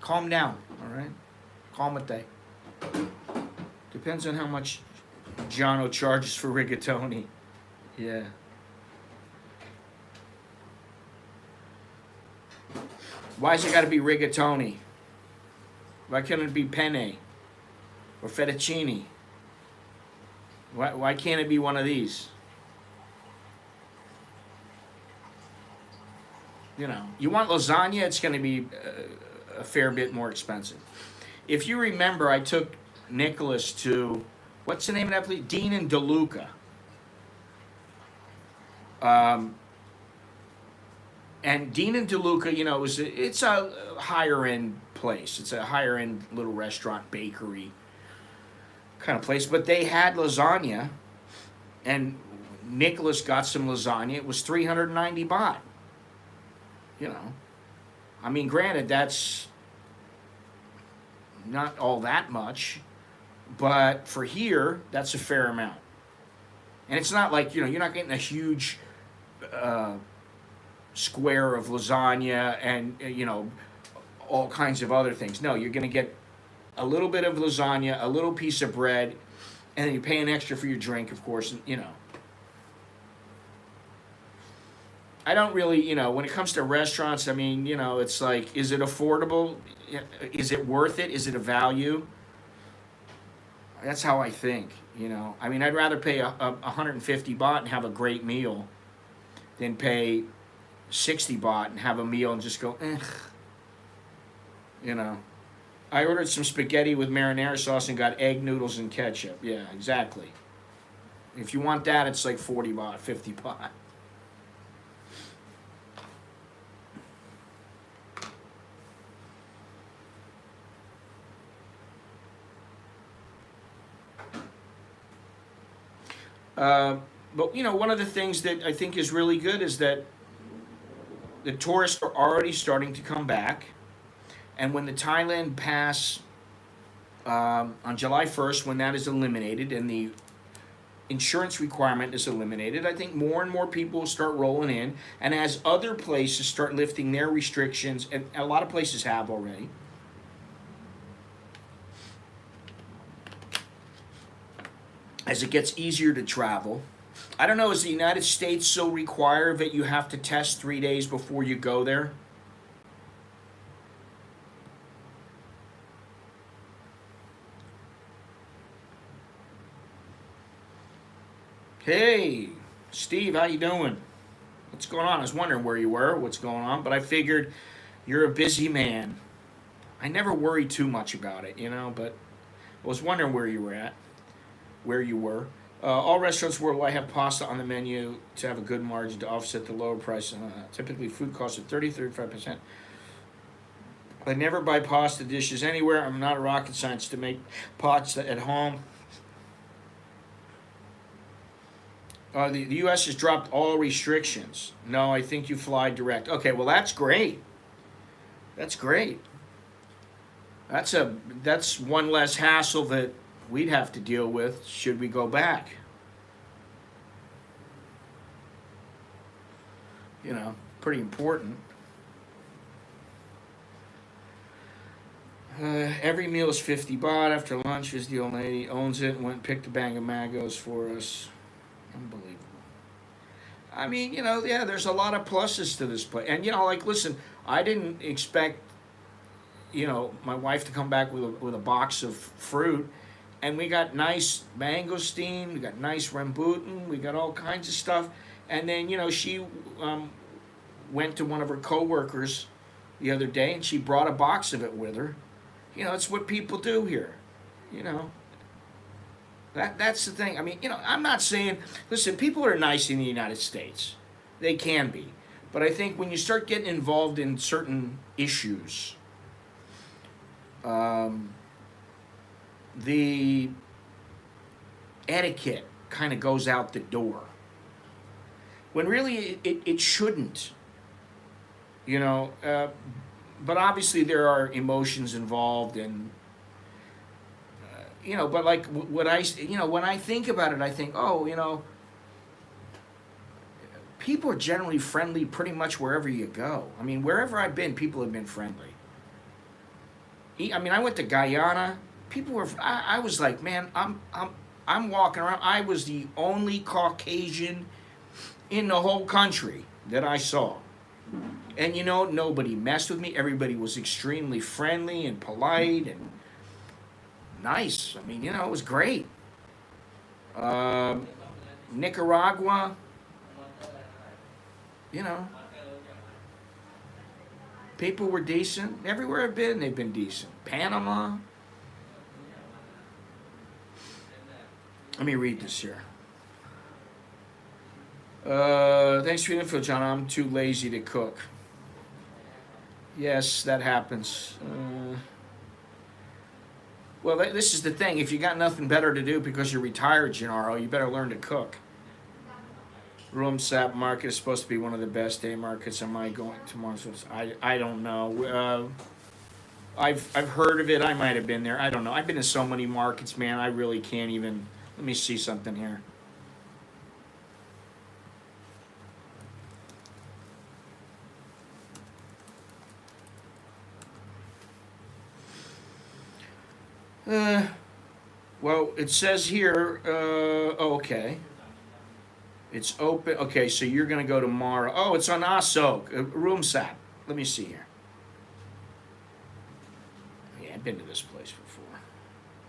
Calm down, all right? Calm it day. Depends on how much Jono charges for rigatoni. Yeah. Why's it got to be rigatoni? Why couldn't it be penne or fettuccine? Why can't it be one of these? You want lasagna, it's going to be a fair bit more expensive. If you remember, I took Nicholas to, what's the name of that place? Dean and DeLuca. And Dean and DeLuca, it's a higher end place. It's a higher end little restaurant, bakery kind of place. But they had lasagna, and Nicholas got some lasagna. It was 390 baht. I mean, granted, that's not all that much, but for here, that's a fair amount. And it's not like, you're not getting a huge square of lasagna and, all kinds of other things. No, you're going to get a little bit of lasagna, a little piece of bread, and then you pay an extra for your drink, of course, and, I don't really, when it comes to restaurants, I mean, it's like, is it affordable? Is it worth it? Is it a value? That's how I think, I mean, I'd rather pay 150 baht and have a great meal than pay 60 baht and have a meal and just go, I ordered some spaghetti with marinara sauce and got egg noodles and ketchup. Yeah, exactly. If you want that, it's like 40 baht, 50 baht. But one of the things that I think is really good is that the tourists are already starting to come back, and when the Thailand pass on July 1st, when that is eliminated and the insurance requirement is eliminated, I think more and more people will start rolling in, and as other places start lifting their restrictions, and a lot of places have already, as it gets easier to travel. I don't know, is the United States so required that you have to test 3 days before you go there? Hey, Steve, how you doing? What's going on? I was wondering where you were, what's going on, but I figured you're a busy man. I never worry too much about it, but I was wondering where you were. All restaurants worldwide have pasta on the menu to have a good margin to offset the lower price. Typically, food costs are 35%. I never buy pasta dishes anywhere. I'm not a rocket scientist to make pasta at home. The U.S. has dropped all restrictions. No, I think you fly direct. Okay, well, that's great. That's great. That's one less hassle that we'd have to deal with should we go back. Pretty important. Every meal is 50 baht. After lunch, the old lady owns it and went and picked a bag of mangoes for us. Unbelievable. I mean, there's a lot of pluses to this place. And, listen, I didn't expect, my wife to come back with a box of fruit and we got nice mangosteen, we got nice rambutan, we got all kinds of stuff. And then she went to one of her coworkers the other day, and she brought a box of it with her. It's what people do here. You know, that's the thing. I mean, I'm not saying. Listen, people are nice in the United States. They can be, but I think when you start getting involved in certain issues, the etiquette kind of goes out the door. When really it shouldn't. But obviously there are emotions involved, and but like what when I think about it, I think, people are generally friendly pretty much wherever you go. I mean, wherever I've been, people have been friendly. I mean, I went to Guyana. People were. I was like, man, I'm walking around. I was the only Caucasian in the whole country that I saw. And nobody messed with me. Everybody was extremely friendly and polite and nice. I mean, it was great. Nicaragua, people were decent. Everywhere I've been, they've been decent. Panama. Let me read this here. Thanks for the info, John. I'm too lazy to cook. Yes, that happens. Well, this is the thing. If you got nothing better to do because you're retired, Gennaro, you better learn to cook. Room-sap market is supposed to be one of the best day markets. Am I going tomorrow? I don't know. I've heard of it. I might have been there. I don't know. I've been to so many markets, man. I really can't even. Let me see something here. Well, it says here, okay. It's open. Okay, so you're going to go tomorrow. Oh, it's on Asok, Room-sap. Let me see here. Yeah, I've been to this place before.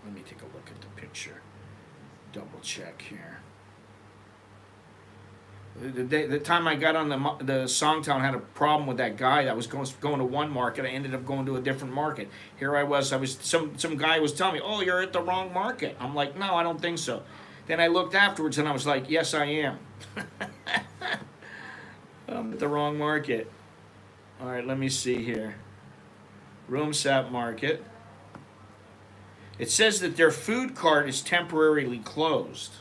Let me take a look at the picture. Double check here. The time I got on the Songtown, had a problem with that guy that was going to one market. I ended up going to a different market. Here I was some guy was telling me, "Oh, you're at the wrong market." I'm like, "No, I don't think so." Then I looked afterwards and I was like, "Yes, I am." I'm at the wrong market. All right, let me see here. Room-sap market. It says that their food cart is temporarily closed.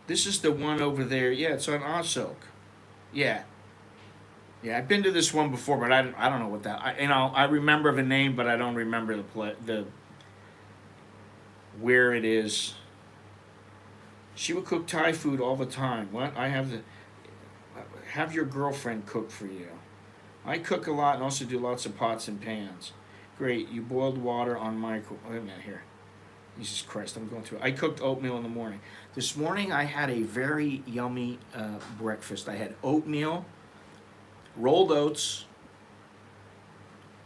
This is the one over there. Yeah, it's on Asok. Yeah. Yeah, I've been to this one before, but I don't know what that. I remember the name, but I don't remember the where it is. She would cook Thai food all the time. What? Have your girlfriend cook for you. I cook a lot and also do lots of pots and pans. Great. You boiled water on micro. Wait a minute here. Jesus Christ, I'm going through it. I cooked oatmeal in the morning. This morning I had a very yummy breakfast. I had oatmeal, rolled oats,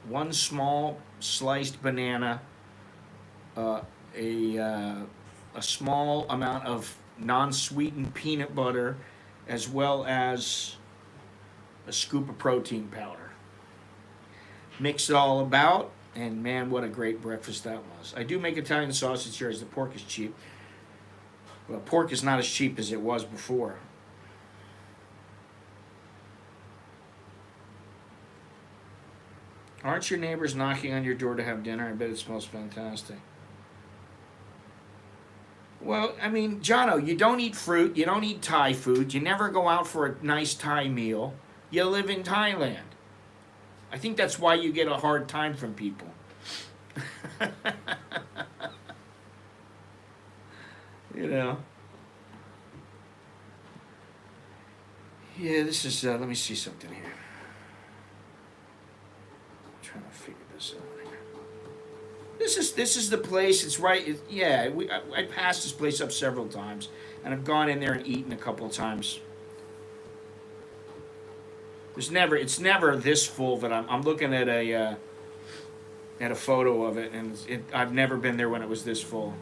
one small sliced banana, a small amount of non-sweetened peanut butter, as well as a scoop of protein powder. Mix it all about. And man, what a great breakfast that was. I do make Italian sausage here as the pork is cheap. Well, pork is not as cheap as it was before. Aren't your neighbors knocking on your door to have dinner? I bet it smells fantastic. Well, I mean, Jono, you don't eat fruit. You don't eat Thai food. You never go out for a nice Thai meal. You live in Thailand. I think that's why you get a hard time from people. Yeah, this is. Let me see something here. I'm trying to figure this out. This is the place. It's right. Yeah, I passed this place up several times, and I've gone in there and eaten a couple of times. It's never this full that I'm looking at a photo of it, and I've never been there when it was this full.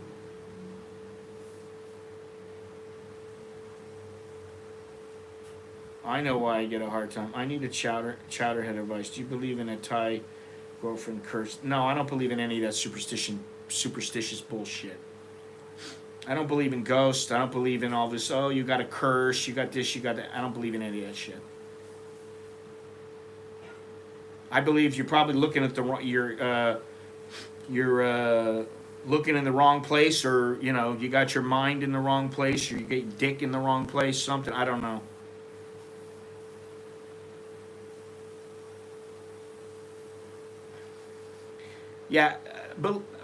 I know why I get a hard time. I need a chowderhead advice. Do you believe in a Thai girlfriend curse? No, I don't believe in any of that superstitious bullshit. I don't believe in ghosts. I don't believe in all this. Oh, you got a curse. You got this. You got that. I don't believe in any of that shit. I believe you're probably looking at the wrong. You're looking in the wrong place, or you got your mind in the wrong place, or you get your dick in the wrong place. Something, I don't know. Yeah,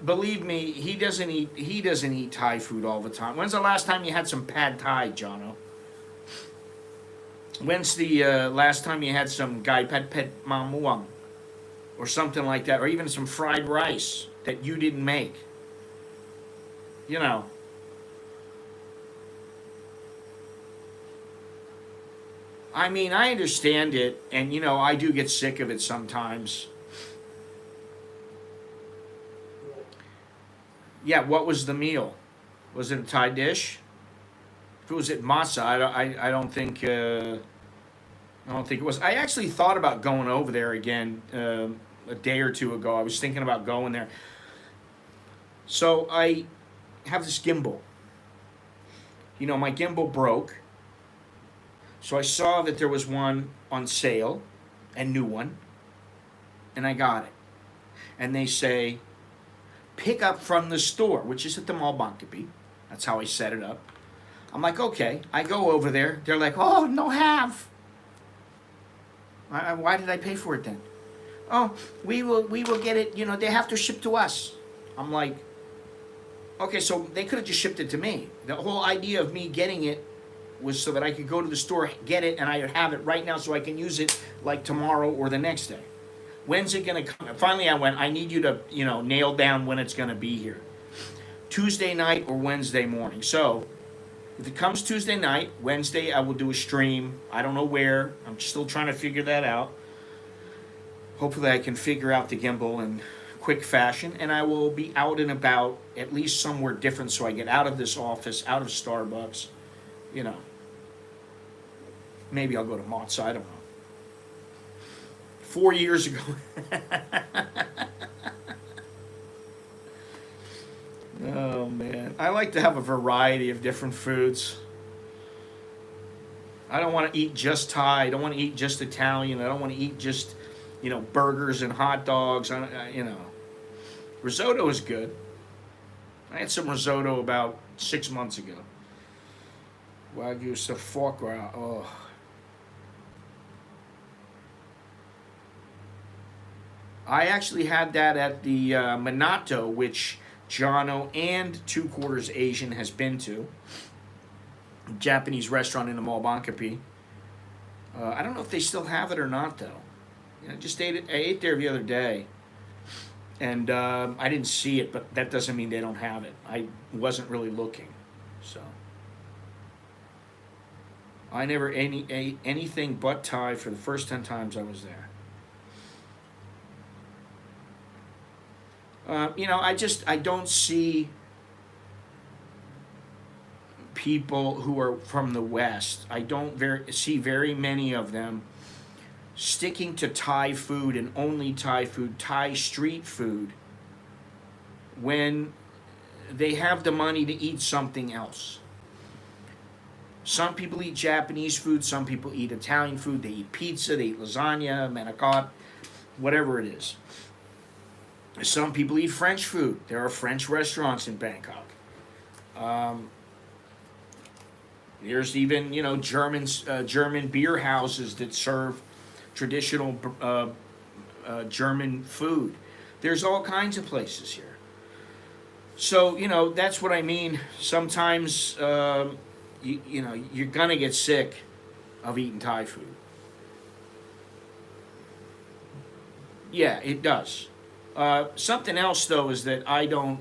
believe me, he doesn't eat. He doesn't eat Thai food all the time. When's the last time you had some pad Thai, Jono? When's the last time you had some gai pad pad ma muang or something like that, or even some fried rice that you didn't make? You know. I mean, I understand it, and I do get sick of it sometimes. Yeah, what was the meal? Was it a Thai dish? If it was at masa, I don't think it was. I actually thought about going over there again a day or two ago. I was thinking about going there. So I have this gimbal. My gimbal broke. So I saw that there was one on sale, a new one, and I got it. And they say, pick up from the store, which is at the mall Bangkok. That's how I set it up. I'm like, okay. I go over there. They're like, oh, no have. Why did I pay for it then? Oh, we will get it. They have to ship to us. I'm like, okay, so they could have just shipped it to me. The whole idea of me getting it was so that I could go to the store, get it, and I would have it right now so I can use it like tomorrow or the next day. When's it going to come? Finally, I went, I need you to, nail down when it's going to be here. Tuesday night or Wednesday morning. So, if it comes Tuesday night, Wednesday I will do a stream. I don't know where. I'm still trying to figure that out. Hopefully I can figure out the gimbal in quick fashion, and I will be out and about, at least somewhere different, so I get out of this office, out of Starbucks. Maybe I'll go to Mott's, I don't know. 4 years ago. Oh man, I like to have a variety of different foods. I don't want to eat just Thai. I don't want to eat just Italian. I don't want to eat just, burgers and hot dogs. Risotto is good. I had some risotto about 6 months ago. Wagyu foie gras. Oh. I actually had that at the Minato, which Jono and 2 Quarters Asian has been to. Japanese restaurant in the mall Bangkok. I don't know if they still have it or not, though. Just ate it. I ate there the other day, and I didn't see it, but that doesn't mean they don't have it. I wasn't really looking, so I never ate anything but Thai for the first 10 times I was there. I don't see people who are from the West. I don't see very many of them sticking to Thai food and only Thai food, Thai street food, when they have the money to eat something else. Some people eat Japanese food, some people eat Italian food, they eat pizza, they eat lasagna, manicotti, whatever it is. Some people eat French food. There are French restaurants in Bangkok. There's even, German beer houses that serve traditional German food. There's all kinds of places here. So, that's what I mean. Sometimes, you're going to get sick of eating Thai food. Yeah, it does. Something else though is that I don't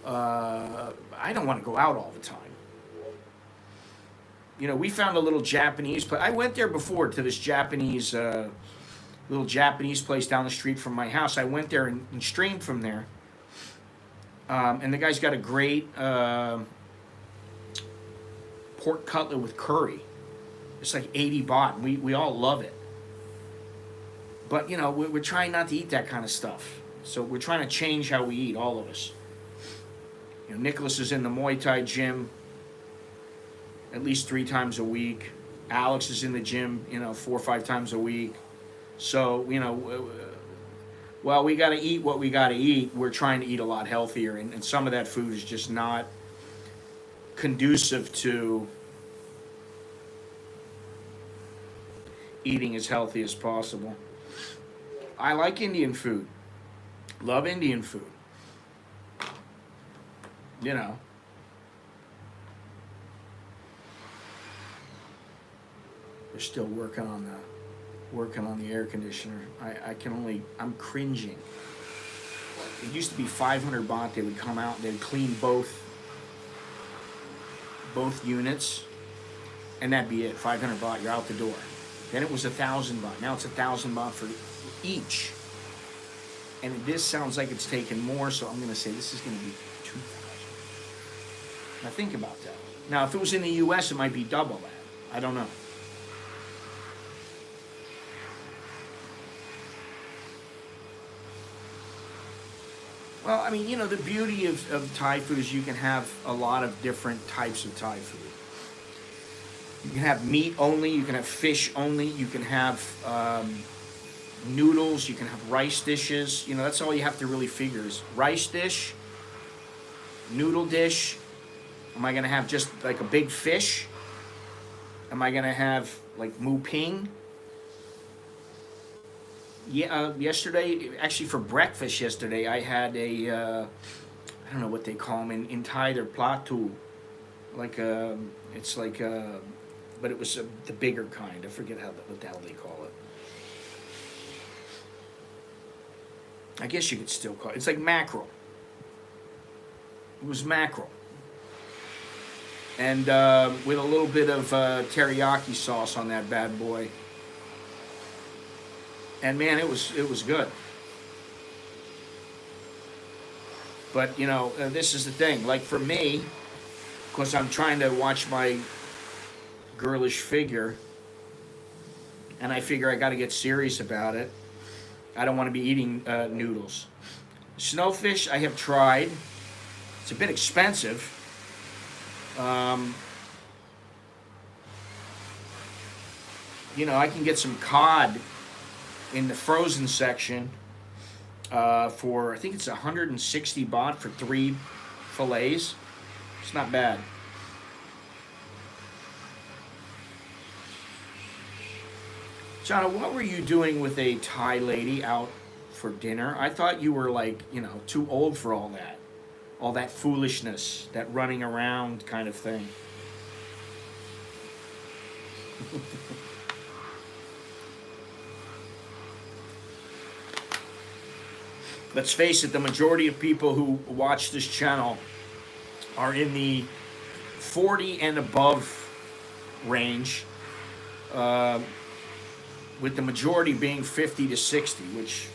want to go out all the time. You know, we found a little Japanese place. I went there before to this Japanese little Japanese place down the street from my house. I went there and streamed from there. And the guy's got a great pork cutlet with curry. It's like 80 baht. We all love it. But, you know, we're trying not to eat that kind of stuff. So we're trying to change how we eat, all of us. You know, Nicholas is in the Muay Thai gym at least 3 times a week. Alex is in the gym, you know, 4 or 5 times a week. So, you know, well, we got to eat what we got to eat. We're trying to eat a lot healthier. And some of that food is just not conducive to eating as healthy as possible. I like Indian food. Love Indian food. You know. They're still working on the air conditioner. I'm cringing. It used to be 500 baht. They would come out and they'd clean both units, and that'd be it. 500 baht, you're out the door. Then it was 1,000 baht. Now it's 1,000 baht for each. And this sounds like it's taken more, so I'm going to say this is going to be 2,000. Now think about that. Now if it was in the U.S., it might be double that. I don't know. Well, I mean, you know, the beauty of Thai food is you can have a lot of different types of Thai food. You can have meat only, you can have fish only, you can have noodles, you can have rice dishes. You know, that's all you have to really figure is rice dish, noodle dish. Am I going to have just like a big fish? Am I going to have like mu ping? Yeah, yesterday, actually for breakfast yesterday, I had a, I don't know what they call them in Thai, they're platu. Like, it's like, but it was the bigger kind. I forget what the hell they call it. I guess you could still call it. It's like mackerel. It was mackerel. And with a little bit of teriyaki sauce on that bad boy. And man, it was good. But you know, this is the thing. Like for me, because I'm trying to watch my girlish figure, and I figure I got to get serious about it. I don't want to be eating noodles. Snowfish, I have tried. It's a bit expensive. You know, I can get some cod in the frozen section for, I think it's 160 baht for 3 fillets. It's not bad. Jonna, what were you doing with a Thai lady out for dinner? I thought you were like, you know, too old for all that foolishness, that running around kind of thing. Let's face it, the majority of people who watch this channel are in the 40 and above range, with the majority being 50 to 60, which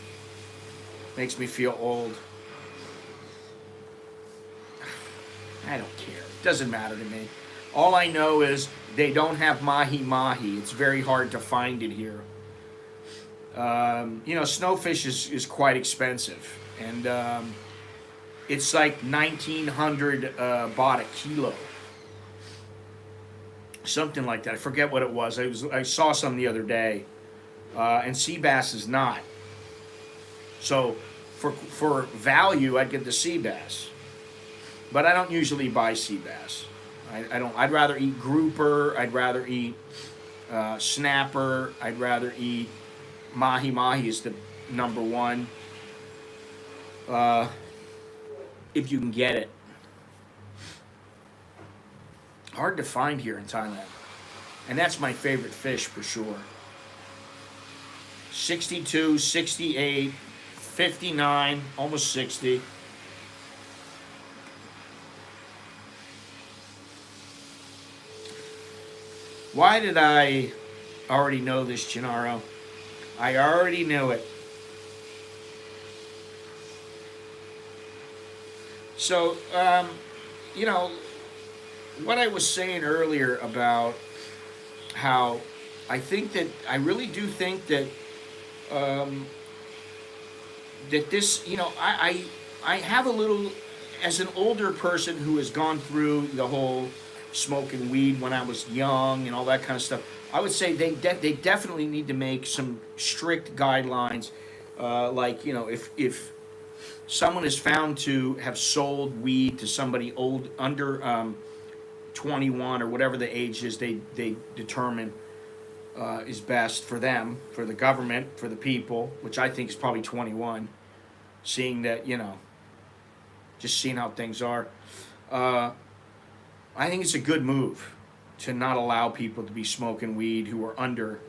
makes me feel old. I don't care. It doesn't matter to me. All I know is they don't have mahi-mahi. It's very hard to find it here. You know, snowfish is quite expensive. And it's like 1,900 baht a kilo. Something like that. I forget what it was. I saw some the other day. And sea bass is not. So for value, I'd get the sea bass. But I don't usually buy sea bass. I don't. I'd rather eat grouper. I'd rather eat snapper. I'd rather eat mahi-mahi is the number one. If you can get it. Hard to find here in Thailand. And that's my favorite fish for sure. 62, 68, 59, almost 60. Why did I already know this, Gennaro? I already knew it. So, you know, what I was saying earlier about how I really do think that um, that this, I have a little, as an older person who has gone through the whole smoking weed when I was young and all that kind of stuff. I would say they definitely need to make some strict guidelines, like if someone is found to have sold weed to somebody old under 21 or whatever the age is they determine is best for them, for the government, for the people, which I think is probably 21, seeing that, just seeing how things are. I think it's a good move to not allow people to be smoking weed who are under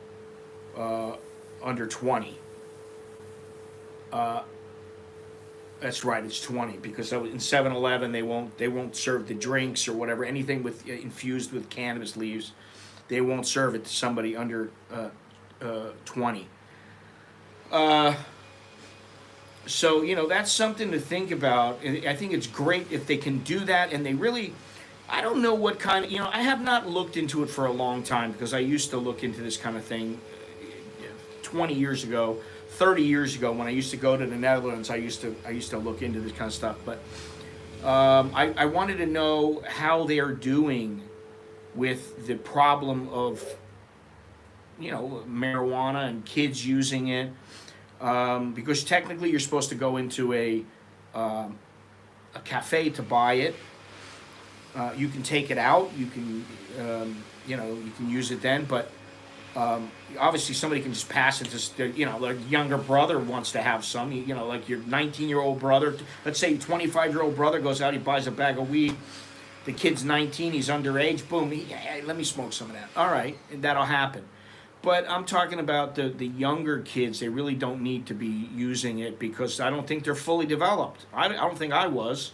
20. That's right, it's 20 because in 7-Eleven they won't serve the drinks or whatever, anything with infused with cannabis leaves. They won't serve it to somebody under 20. So that's something to think about. And I think it's great if they can do that, and they really. I don't know what kind of, I have not looked into it for a long time because I used to look into this kind of thing 20 years ago, 30 years ago when I used to go to the Netherlands. I used to look into this kind of stuff, but I wanted to know how they are doing with the problem of marijuana and kids using it, because technically you're supposed to go into a cafe to buy it. You can take it out. You can, you can use it then. But obviously, somebody can just pass it to, like younger brother wants to have some. Like your 19-year-old brother. Let's say 25-year-old brother goes out. He buys a bag of weed. The kid's 19. He's underage. Boom. Hey, let me smoke some of that. All right, and that'll happen. But I'm talking about the younger kids. They really don't need to be using it because I don't think they're fully developed. I don't think I was.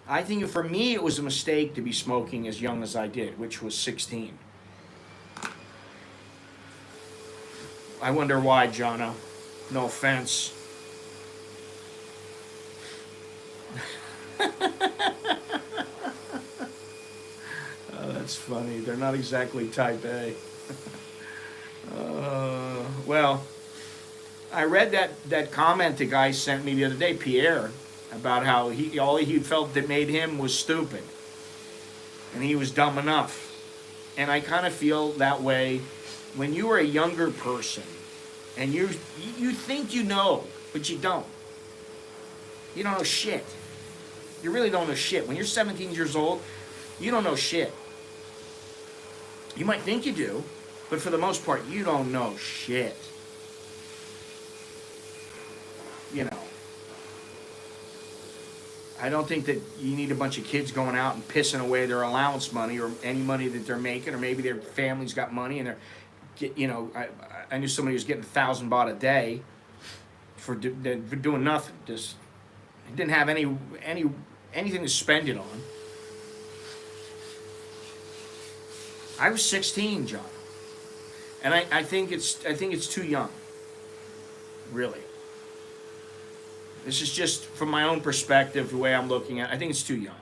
I think for me it was a mistake to be smoking as young as I did, which was 16. I wonder why, Jono. No offense. Oh, that's funny. They're not exactly type A. Well, I read that comment the guy sent me the other day, Pierre, about how all he felt that made him was stupid, and he was dumb enough. And I kind of feel that way when you are a younger person, and you think you know, but you don't. You don't know shit. You really don't know shit. When you're 17 years old, you don't know shit. You might think you do, but for the most part, you don't know shit. I don't think that you need a bunch of kids going out and pissing away their allowance money or any money that they're making, or maybe their family's got money and I knew somebody who was getting 1,000 baht a day for doing nothing. Just didn't have anything to spend it on. I was 16, John, and I think it's too young. Really. This is just from my own perspective, the way I'm looking at it. I think it's too young.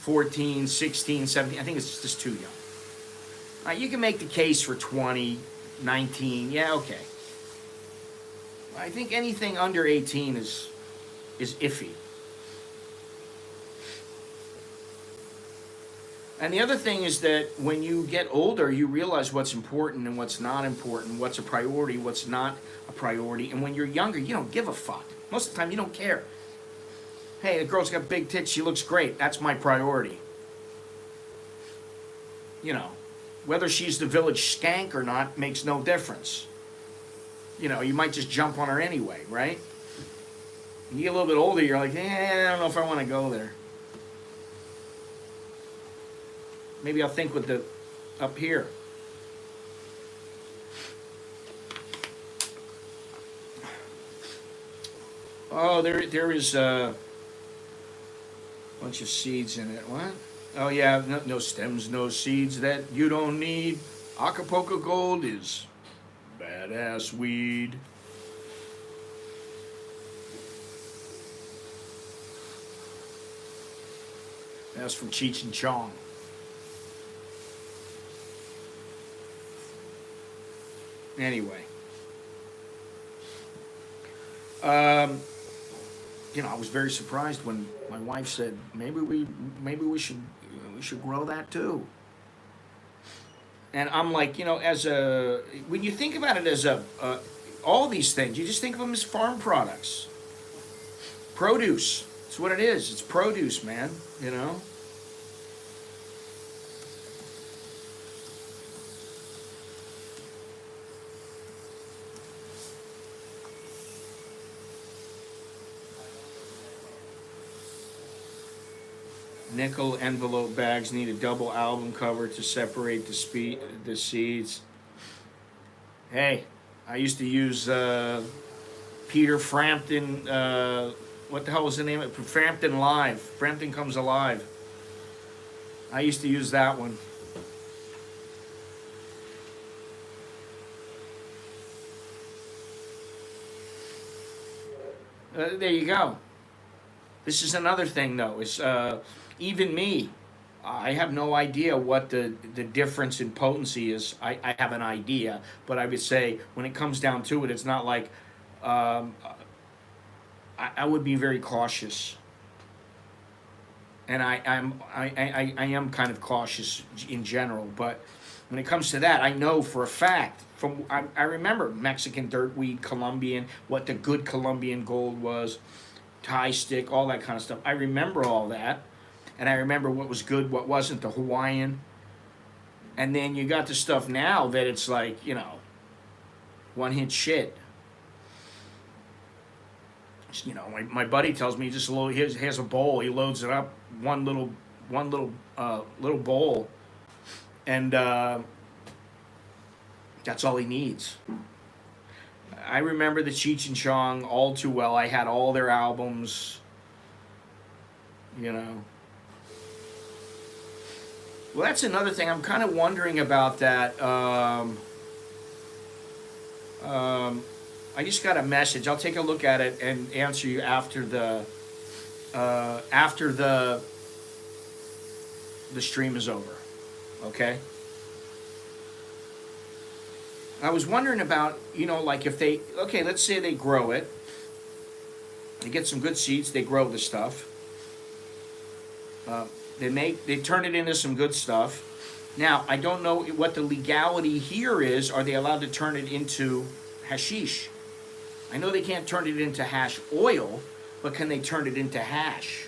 14, 16, 17, I think it's just too young. You can make the case for 20, 19, yeah, okay. I think anything under 18 is iffy. And the other thing is that when you get older, you realize what's important and what's not important, what's a priority, what's not a priority. And when you're younger, you don't give a fuck. Most of the time, you don't care. Hey, the girl's got big tits. She looks great. That's my priority. Whether she's the village skank or not makes no difference. You might just jump on her anyway, right? When you get a little bit older, you're like, I don't know if I want to go there. Maybe I'll think with the up here. Oh, there is a bunch of seeds in it. What? Oh yeah, no stems, no seeds that you don't need. Acapulco Gold is badass weed. That's from Cheech and Chong. Anyway, um, I was very surprised when my wife said maybe we should grow that too. And I'm like, as a when you think about it as all these things, you just think of them as farm products, produce. It's what it is. It's produce, man. You know. Nickel envelope bags need a double album cover to separate the seeds. Hey, I used to use Peter Frampton. What the hell was the name of it? Frampton Live. Frampton Comes Alive. I used to use that one. There you go. This is another thing, though. Is even me, I have no idea what the difference in potency is. I have an idea, but I would say when it comes down to it, it's not like um, I would be very cautious, and I am kind of cautious in general. But when it comes to that, I know for a fact from I remember Mexican dirtweed, Colombian, what the good Colombian gold was, Thai stick, all that kind of stuff. I remember all that, and I remember what was good, what wasn't, the Hawaiian. And then you got the stuff now that it's like, one hit shit. My buddy tells me he has a bowl. He loads it up, little bowl, and that's all he needs. I remember the Cheech and Chong all too well. I had all their albums. Well, that's another thing. I'm kind of wondering about that. I just got a message. I'll take a look at it and answer you after the stream is over. Okay. I was wondering about, like if let's say they grow it, they get some good seeds, they grow the stuff, they turn it into some good stuff. Now, I don't know what the legality here is. Are they allowed to turn it into hashish? I know they can't turn it into hash oil, but can they turn it into hash?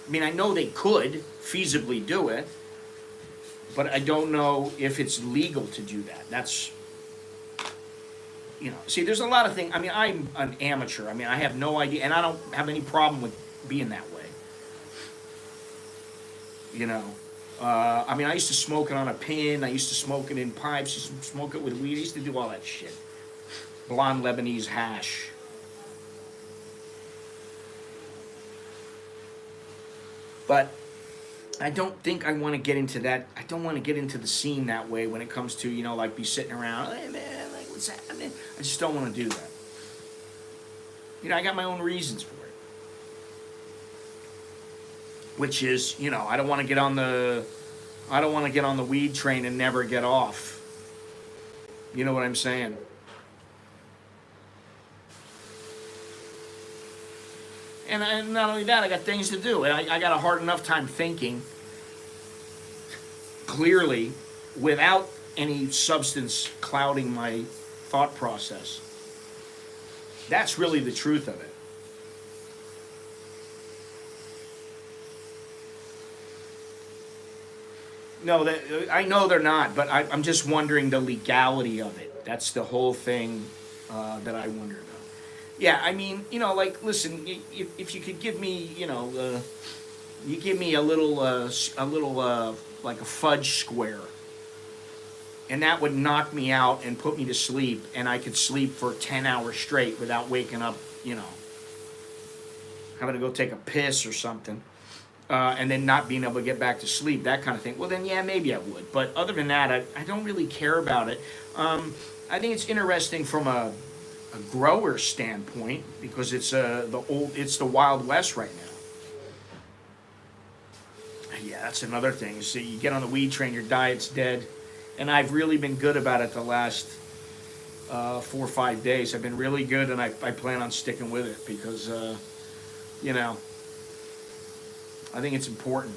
I mean, I know they could feasibly do it, but I don't know if it's legal to do that. That's see, there's a lot of things. I mean, I'm an amateur. I mean, I have no idea, and I don't have any problem with being that way. I mean, I used to smoke it on a pin. I used to smoke it in pipes. I used to smoke it with weed. I used to do all that shit. Blonde Lebanese hash. But I don't think I want to get into that. I don't want to get into the scene that way when it comes to, like be sitting around, hey man, like what's happening? I just don't want to do that. I got my own reasons for it. Which is, I don't want to get on the weed train and never get off. You know what I'm saying? And not only that, I got things to do. And I got a hard enough time thinking clearly without any substance clouding my thought process. That's really the truth of it. No, I know they're not, but I'm just wondering the legality of it. That's the whole thing that I wonder about. Yeah, I mean, like, listen, if you could give me, you give me a little, like a fudge square, and that would knock me out and put me to sleep, and I could sleep for 10 hours straight without waking up, having to go take a piss or something, and then not being able to get back to sleep, that kind of thing, well then yeah, maybe I would. But other than that, I don't really care about it. I think it's interesting from a grower standpoint because it's the Wild West right now. Yeah, that's another thing. So you get on the weed train, your diet's dead, and I've really been good about it the last 4 or 5 days. I've been really good, and I plan on sticking with it because you know, I think it's important.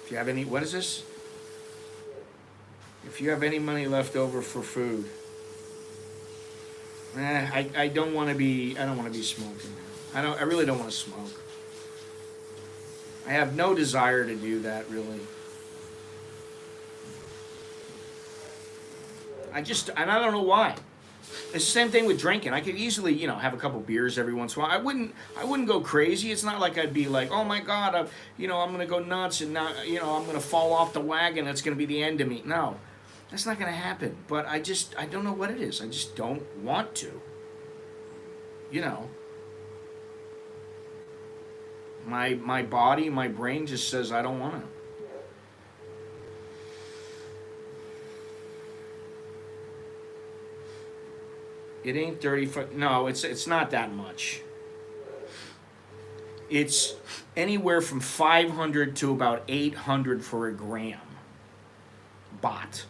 If you have any, what is this? If you have any money left over for food, I don't want to be. I don't want to be smoking. I really don't want to smoke. I have no desire to do that, really. And I don't know why. It's the same thing with drinking. I could easily, have a couple beers every once in a while. I wouldn't go crazy. It's not like I'd be like, oh my God, I'm gonna go nuts and now, I'm gonna fall off the wagon. That's gonna be the end of me. No, that's not gonna happen. But I don't know what it is. I just don't want to. My body, my brain just says I don't want to. It ain't 35. No, it's not that much. It's anywhere from 500 to about 800 for a gram. Baht.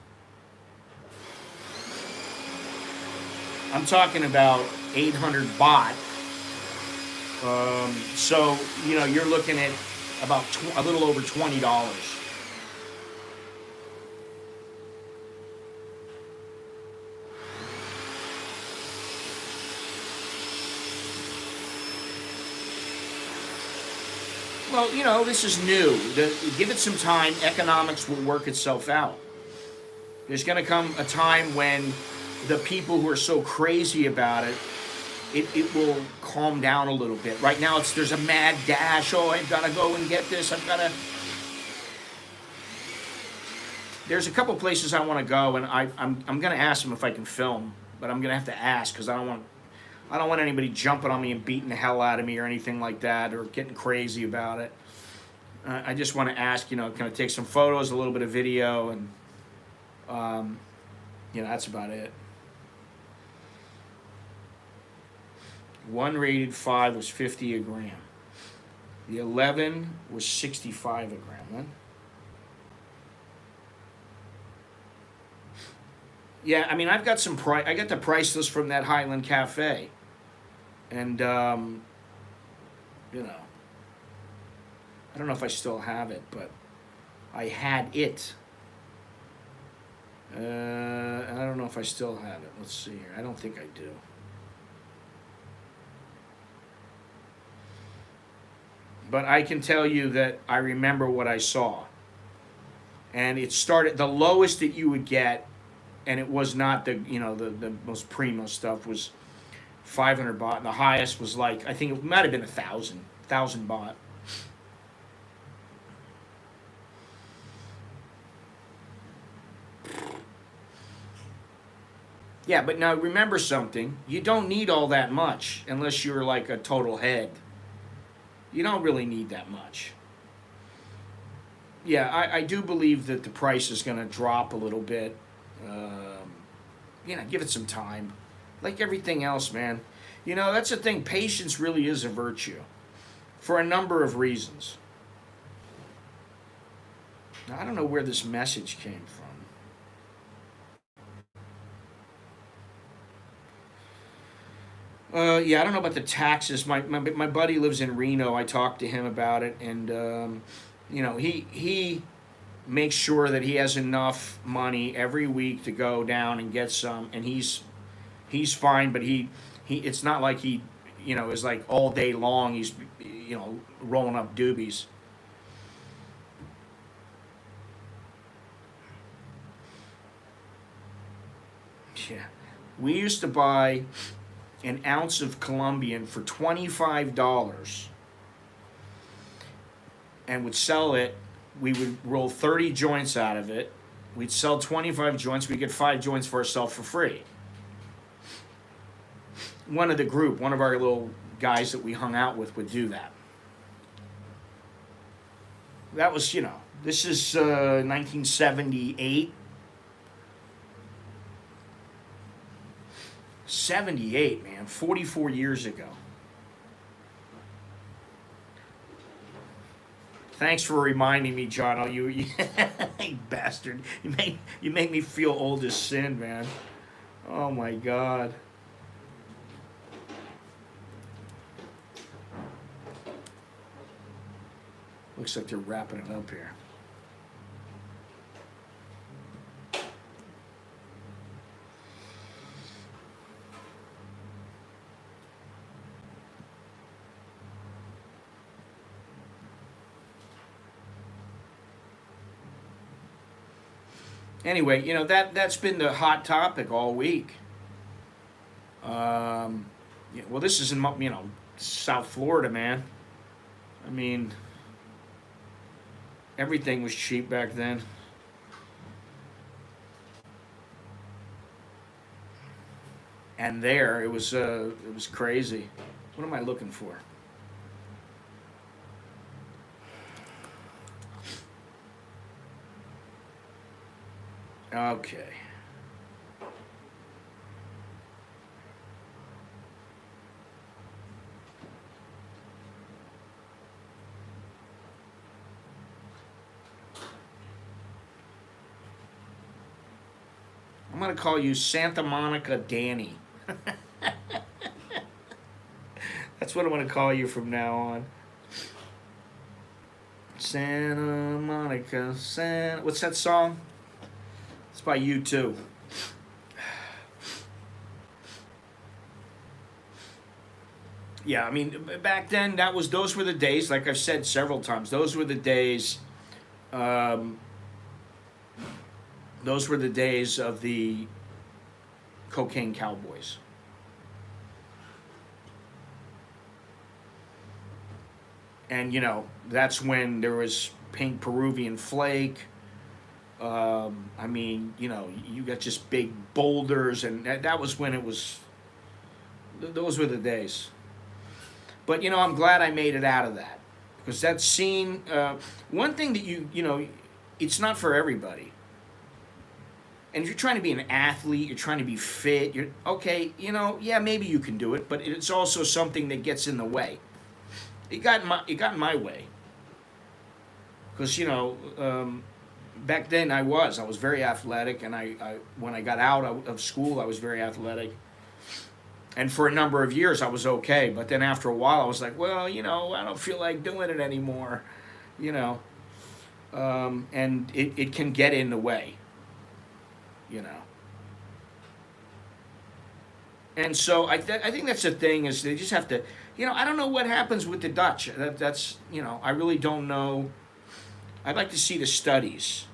I'm talking about 800 baht. So you're looking at about a little over $20. Well, this is new. Give it some time. Economics will work itself out. There's going to come a time when the people who are so crazy about it will calm down a little bit. Right now, there's a mad dash. Oh, I've got to go and get this. There's a couple places I want to go, and I'm going to ask them if I can film, but I'm going to have to ask because I don't want anybody jumping on me and beating the hell out of me or anything like that or getting crazy about it. I just want to ask, can I take some photos, a little bit of video, and, that's about it. One rated 5 was 50 a gram. The 11 was 65 a gram, then. Yeah, I've got some price. I got the price list from that Highland Cafe. And, I don't know if I still have it, but I had it. I don't know if I still have it. Let's see here. I don't think I do. But I can tell you that I remember what I saw. And it started, the lowest that you would get, and it was not the most primo stuff, was 500 baht, and the highest was I think it might have been 1,000 baht. Yeah, but now remember something. You don't need all that much unless you're like a total head. You don't really need that much. Yeah, I do believe that the price is going to drop a little bit. Give it some time. Like everything else, man. That's the thing. Patience really is a virtue for a number of reasons. Now, I don't know where this message came from. I don't know about the taxes. My buddy lives in Reno. I talked to him about it, and he makes sure that he has enough money every week to go down and get some, and he's fine. But he it's not like he is like all day long he's rolling up doobies. Yeah, we used to buy an ounce of Colombian for $25 and would sell it. We would roll 30 joints out of it, We'd sell 25 joints. We get 5 joints for ourselves for free. One of the group, one of our little guys that we hung out with would do that. That was, this is 1978. 78, man, 44 years ago. Thanks for reminding me, John. Oh, you bastard. You make me feel old as sin, man. Oh my God. Looks like they're wrapping it up here. Anyway, that's been the hot topic all week. Yeah, well, this is in South Florida, man. I mean, everything was cheap back then. And there, it was crazy. What am I looking for? Okay. I'm going to call you Santa Monica Danny. That's what I'm going to call you from now on. Santa Monica, what's that song? It's by U2. Yeah, I mean, back then, those were the days, like I've said several times, those were the days of the cocaine cowboys. And, that's when there was pink Peruvian flake. I mean, you got just big boulders, and that was when it was, those were the days. But, I'm glad I made it out of that. Because that scene, one thing that it's not for everybody. And if you're trying to be an athlete, you're trying to be fit, yeah, maybe you can do it, but it's also something that gets in the way. It got in my way. Because, back then I was very athletic, and I when I got out of school, I was very athletic. And for a number of years, I was okay. But then after a while, I was like, well, I don't feel like doing it anymore, and it can get in the way, And so I think that's the thing, is they just have to, I don't know what happens with the Dutch. That's I really don't know. I'd like to see the studies,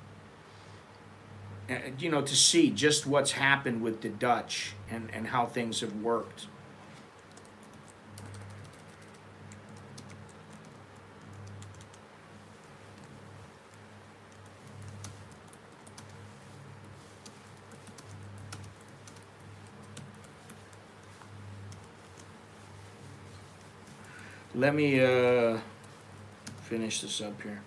to see just what's happened with the Dutch and how things have worked. Let me finish this up here.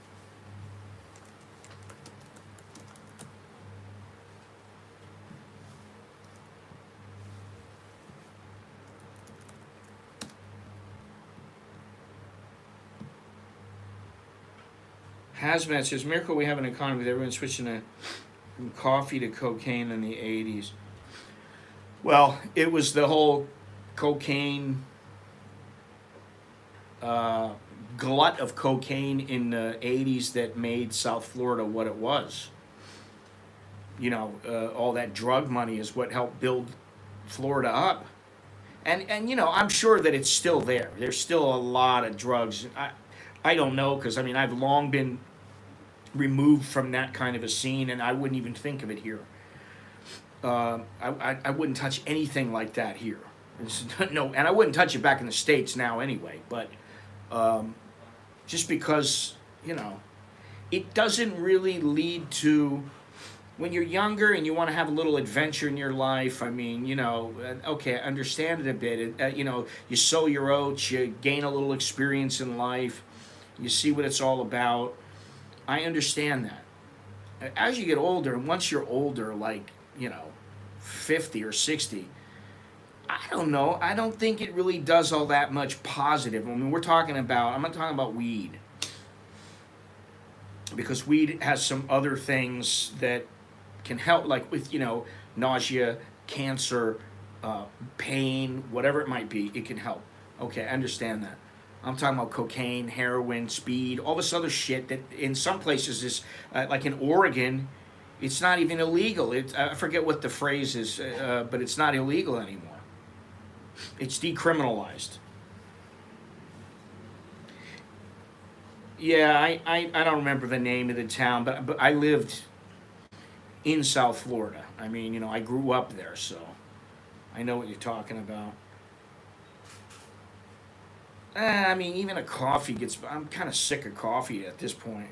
Hazmat says, miracle we have an economy with everyone switching from coffee to cocaine in the 80s. Well, it was the whole cocaine, glut of cocaine in the 80s that made South Florida what it was. All that drug money is what helped build Florida up. And I'm sure that it's still there. There's still a lot of drugs. I don't know, because, I've long been removed from that kind of a scene, and I wouldn't even think of it here. I wouldn't touch anything like that here. No, and I wouldn't touch it back in the States now anyway, but just because, it doesn't really lead to when you're younger and you want to have a little adventure in your life, I mean, okay, I understand it a bit. You sow your oats, you gain a little experience in life, you see what it's all about. I understand that. As you get older, and once you're older, like, 50 or 60, I don't know. I don't think it really does all that much positive. I mean, I'm not talking about weed. Because weed has some other things that can help, like with, nausea, cancer, pain, whatever it might be, it can help. Okay, I understand that. I'm talking about cocaine, heroin, speed, all this other shit that in some places is, like in Oregon, it's not even illegal. I forget what the phrase is, but it's not illegal anymore. It's decriminalized. Yeah, I don't remember the name of the town, but I lived in South Florida. I mean, I grew up there, so I know what you're talking about. I mean, even a coffee gets. I'm kind of sick of coffee at this point.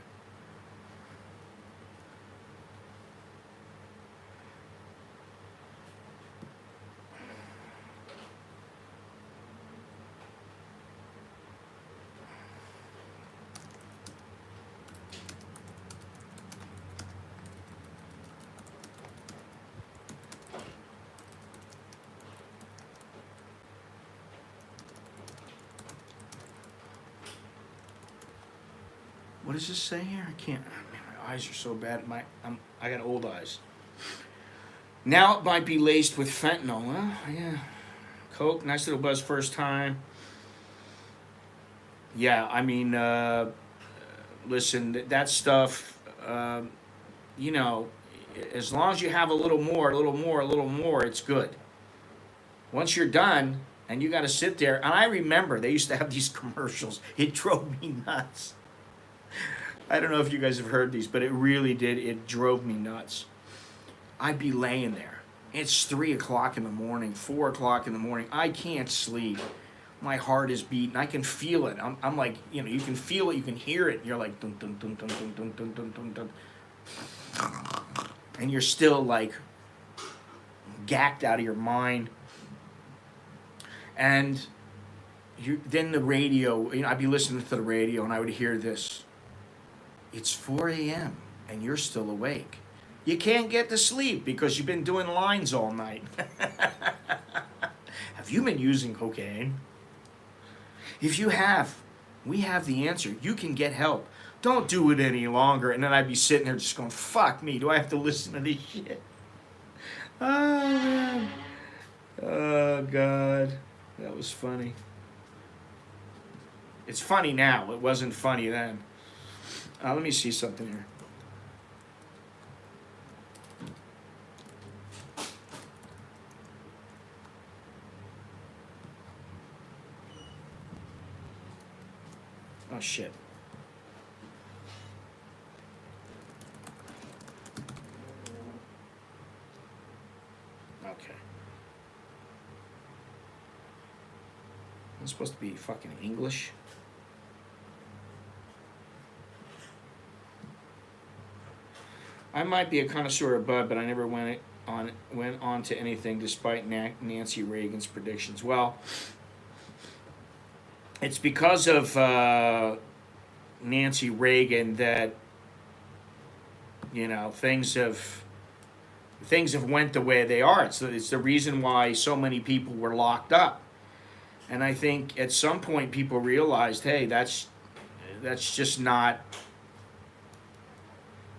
What does this say here? I can't. Man, my eyes are so bad. I got old eyes. Now it might be laced with fentanyl. Well, yeah. Coke, nice little buzz first time. Yeah, I mean, listen, that stuff, you know, as long as you have a little more, a little more, a little more, it's good. Once you're done, and you got to sit there, and I remember they used to have these commercials. It drove me nuts. I don't know if you guys have heard these, but it really did. It drove me nuts. I'd be laying there. It's 3 o'clock in the morning, 4 o'clock in the morning. I can't sleep. My heart is beating. I can feel it. I'm like, you can feel it, you can hear it. You're like, dun, dun, dun, dun, dun, dun, dun, dun, dun, dun. And you're still like gacked out of your mind. And then the radio, I'd be listening to the radio and I would hear this. It's 4 a.m. and you're still awake. You can't get to sleep because you've been doing lines all night. Have you been using cocaine? If you have, we have the answer. You can get help. Don't do it any longer. And then I'd be sitting there just going, fuck me, do I have to listen to this shit? Oh, man. Oh, God. That was funny. It's funny now. It wasn't funny then. Let me see something here. Oh, shit. Okay. It's supposed to be fucking English. I might be a connoisseur of bud, but I never went on to anything despite Nancy Reagan's predictions. Well, it's because of Nancy Reagan that things have went the way they are. It's the reason why so many people were locked up, and I think at some point people realized, hey, that's just not.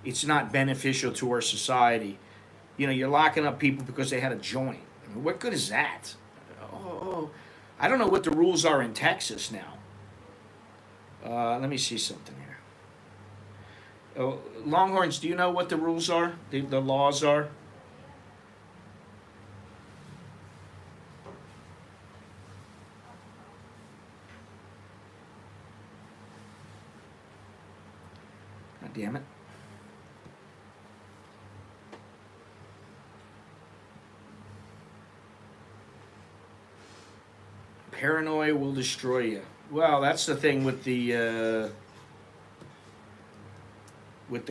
It's not beneficial to our society. You're locking up people because they had a joint. I mean, what good is that? Oh, I don't know what the rules are in Texas now. Let me see something here. Oh, Longhorns, do you know what the rules are? The laws are? God damn it. Paranoia will destroy you. Well, that's the thing with the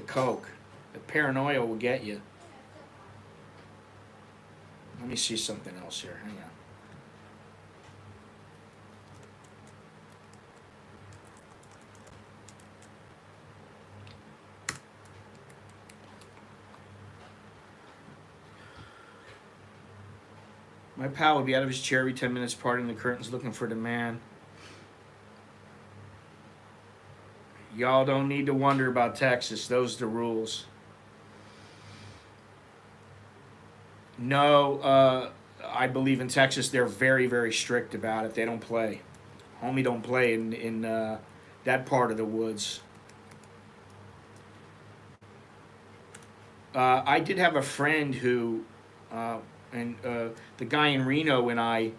coke. The paranoia will get you. Let me see something else here. Hang on. My pal would be out of his chair every 10 minutes, parting the curtains, looking for the man. Y'all don't need to wonder about Texas. Those are the rules. No, I believe in Texas, they're very, very strict about it. They don't play. Homie don't play in that part of the woods. I did have a friend who, the guy in Reno and I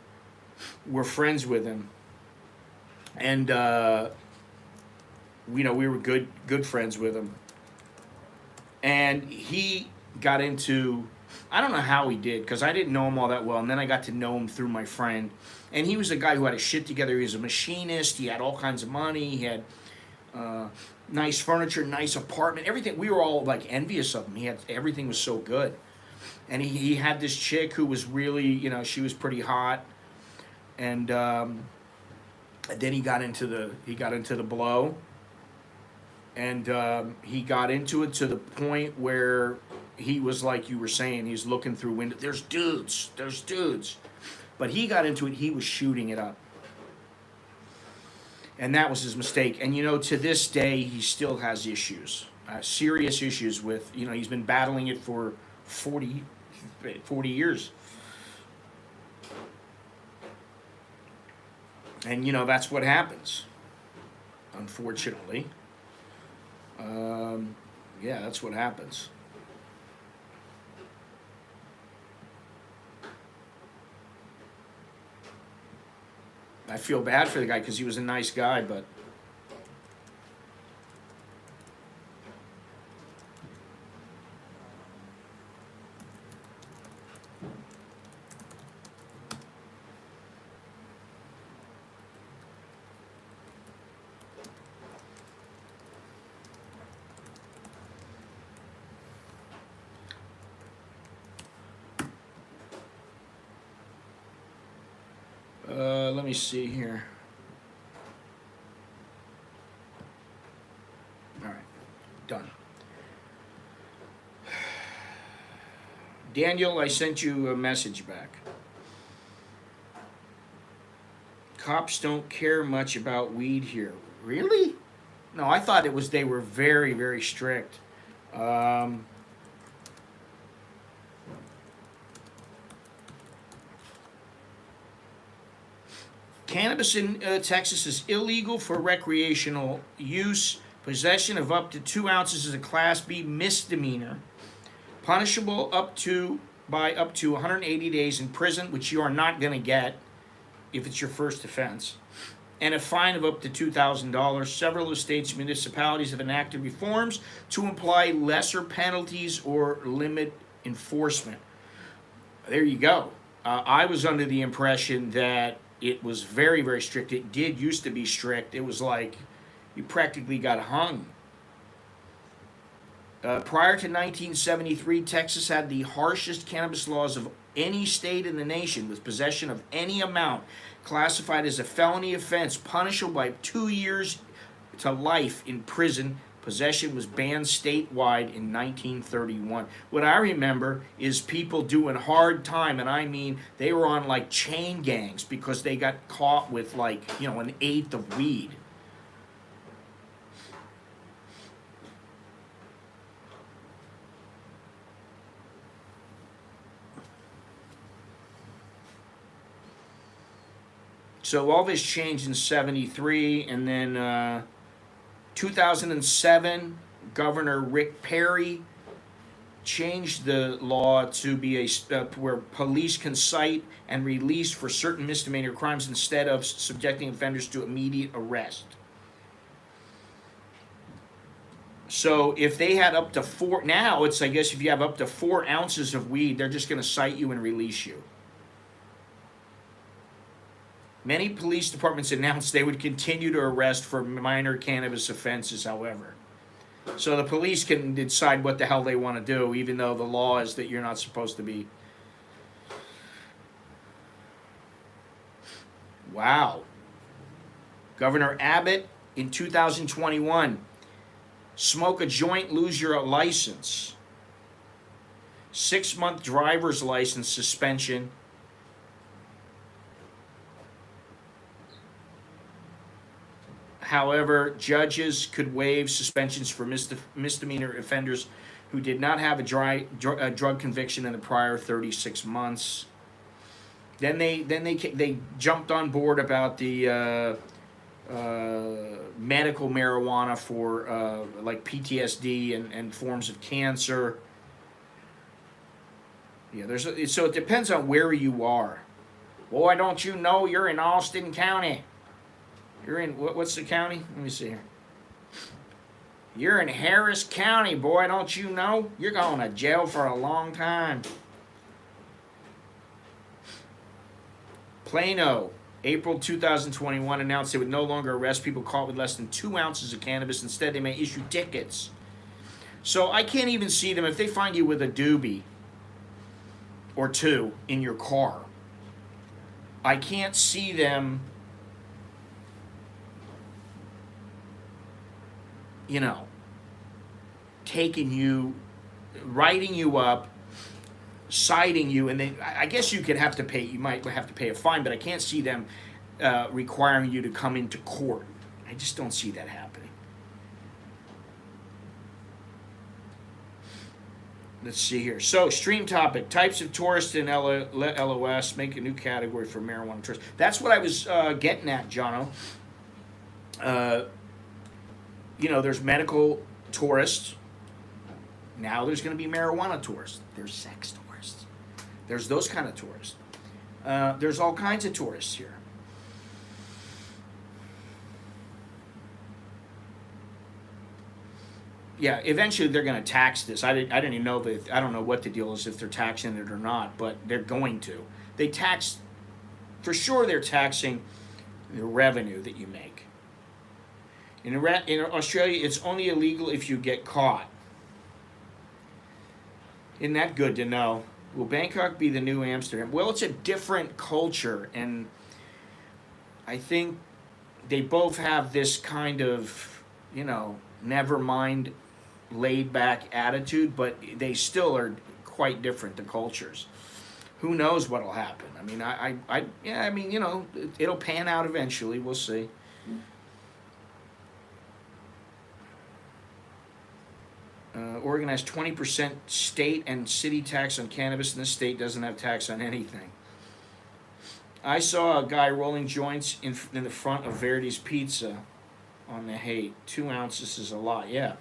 were friends with him, and we were good friends with him, and he got into, I don't know how he did, because I didn't know him all that well, and then I got to know him through my friend, and he was a guy who had his shit together. He was a machinist. He had all kinds of money. He had nice furniture, nice apartment, everything. We were all like envious of him. He had, everything was so good, and he had this chick who was really, she was pretty hot, and then he got into the blow, and he got into it to the point where he was, like you were saying, he's looking through window. There's dudes, but he got into it. He was shooting it up. And that was his mistake. And, to this day, he still has issues, serious issues with, he's been battling it for 40 years. And, that's what happens, unfortunately. Yeah, that's what happens. I feel bad for the guy because he was a nice guy, but let me see here. All right, done. Daniel, I sent you a message back. Cops don't care much about weed here. Really? No, I thought they were very, very strict. Cannabis in Texas is illegal for recreational use. Possession of up to 2 ounces is a Class B misdemeanor, punishable by up to 180 days in prison, which you are not going to get if it's your first offense, and a fine of up to $2,000. Several of the state's municipalities have enacted reforms to imply lesser penalties or limit enforcement. There you go. I was under the impression that it was very, very strict. It did used to be strict. It was like you practically got hung. Prior to 1973, Texas had the harshest cannabis laws of any state in the nation, with possession of any amount classified as a felony offense, punishable by 2 years to life in prison. Possession was banned statewide in 1931. What I remember is people doing hard time, and I mean they were on like chain gangs because they got caught with like, an eighth of weed. So all this changed in 73, and then 2007, Governor Rick Perry changed the law to be where police can cite and release for certain misdemeanor crimes instead of subjecting offenders to immediate arrest. So if they had up to 4, now it's, I guess, if you have up to 4 ounces of weed, they're just going to cite you and release you. Many police departments announced they would continue to arrest for minor cannabis offenses, however. So the police can decide what the hell they want to do, even though the law is that you're not supposed to be Wow. Governor Abbott in 2021. Smoke a joint, lose your license. 6-month driver's license suspension. However, judges could waive suspensions for misdemeanor offenders who did not have a drug conviction in the prior 36 months. Then they jumped on board about the medical marijuana for like PTSD and forms of cancer. Yeah, so it depends on where you are. Boy, don't you know you're in Austin County? You're in what's the county? Let me see here. You're in Harris County, boy. Don't you know? You're going to jail for a long time. Plano, April 2021, announced they would no longer arrest people caught with less than 2 ounces of cannabis. Instead, they may issue tickets. So I can't even see them if they find you with a doobie or two in your car. I can't see them, you know, taking you, writing you up, citing you, and then I guess you might have to pay a fine, but I can't see them requiring you to come into court. I just don't see that happening. Let's see here. So, stream topic, types of tourists in LOS, make a new category for marijuana tourists. That's what I was getting at, Jono. You know, there's medical tourists. Now there's going to be marijuana tourists. There's sex tourists. There's those kind of tourists. There's all kinds of tourists here. Yeah, eventually they're going to tax this. I didn't even know that. I don't know what the deal is, if they're taxing it or not, but they're going to. They tax, for sure they're taxing the revenue that you make. In Australia, it's only illegal if you get caught. Isn't that good to know? Will Bangkok be the new Amsterdam? Well, it's a different culture, and I think they both have this kind of, you know, never mind, laid back attitude, but they still are quite different, the cultures. Who knows what'll happen? I mean, I mean, you know, it'll pan out eventually. We'll see. Organized 20% state and city tax on cannabis, and this state doesn't have tax on anything. I saw a guy rolling joints in the front of Verdi's Pizza on the hay. 2 ounces is a lot, yeah.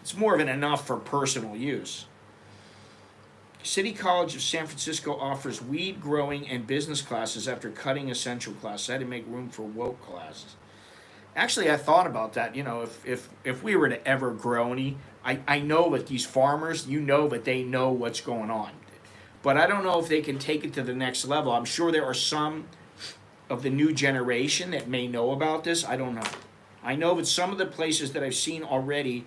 It's more than enough for personal use. City College of San Francisco offers weed growing and business classes after cutting essential classes. I had to make room for woke classes. Actually, I thought about that. You know, if we were to ever grow any, I know that these farmers, you know that they know what's going on. But I don't know if they can take it to the next level. I'm sure there are some of the new generation that may know about this. I don't know. I know that some of the places that I've seen already,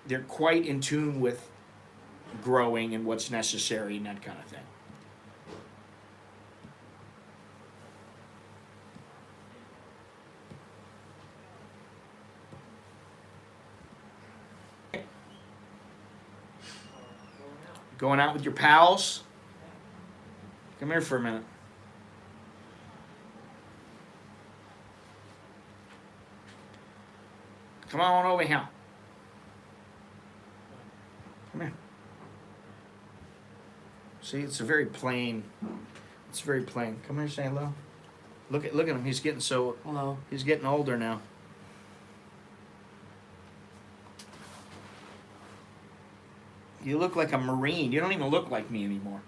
they're quite in tune with growing and what's necessary and that kind of thing. Going out with your pals? Come here for a minute. Come on over here. Come here. See, it's very plain. It's very plain. Come here, say hello. Look at him. He's getting so. Hello. He's getting older now. You look like a Marine. You don't even look like me anymore.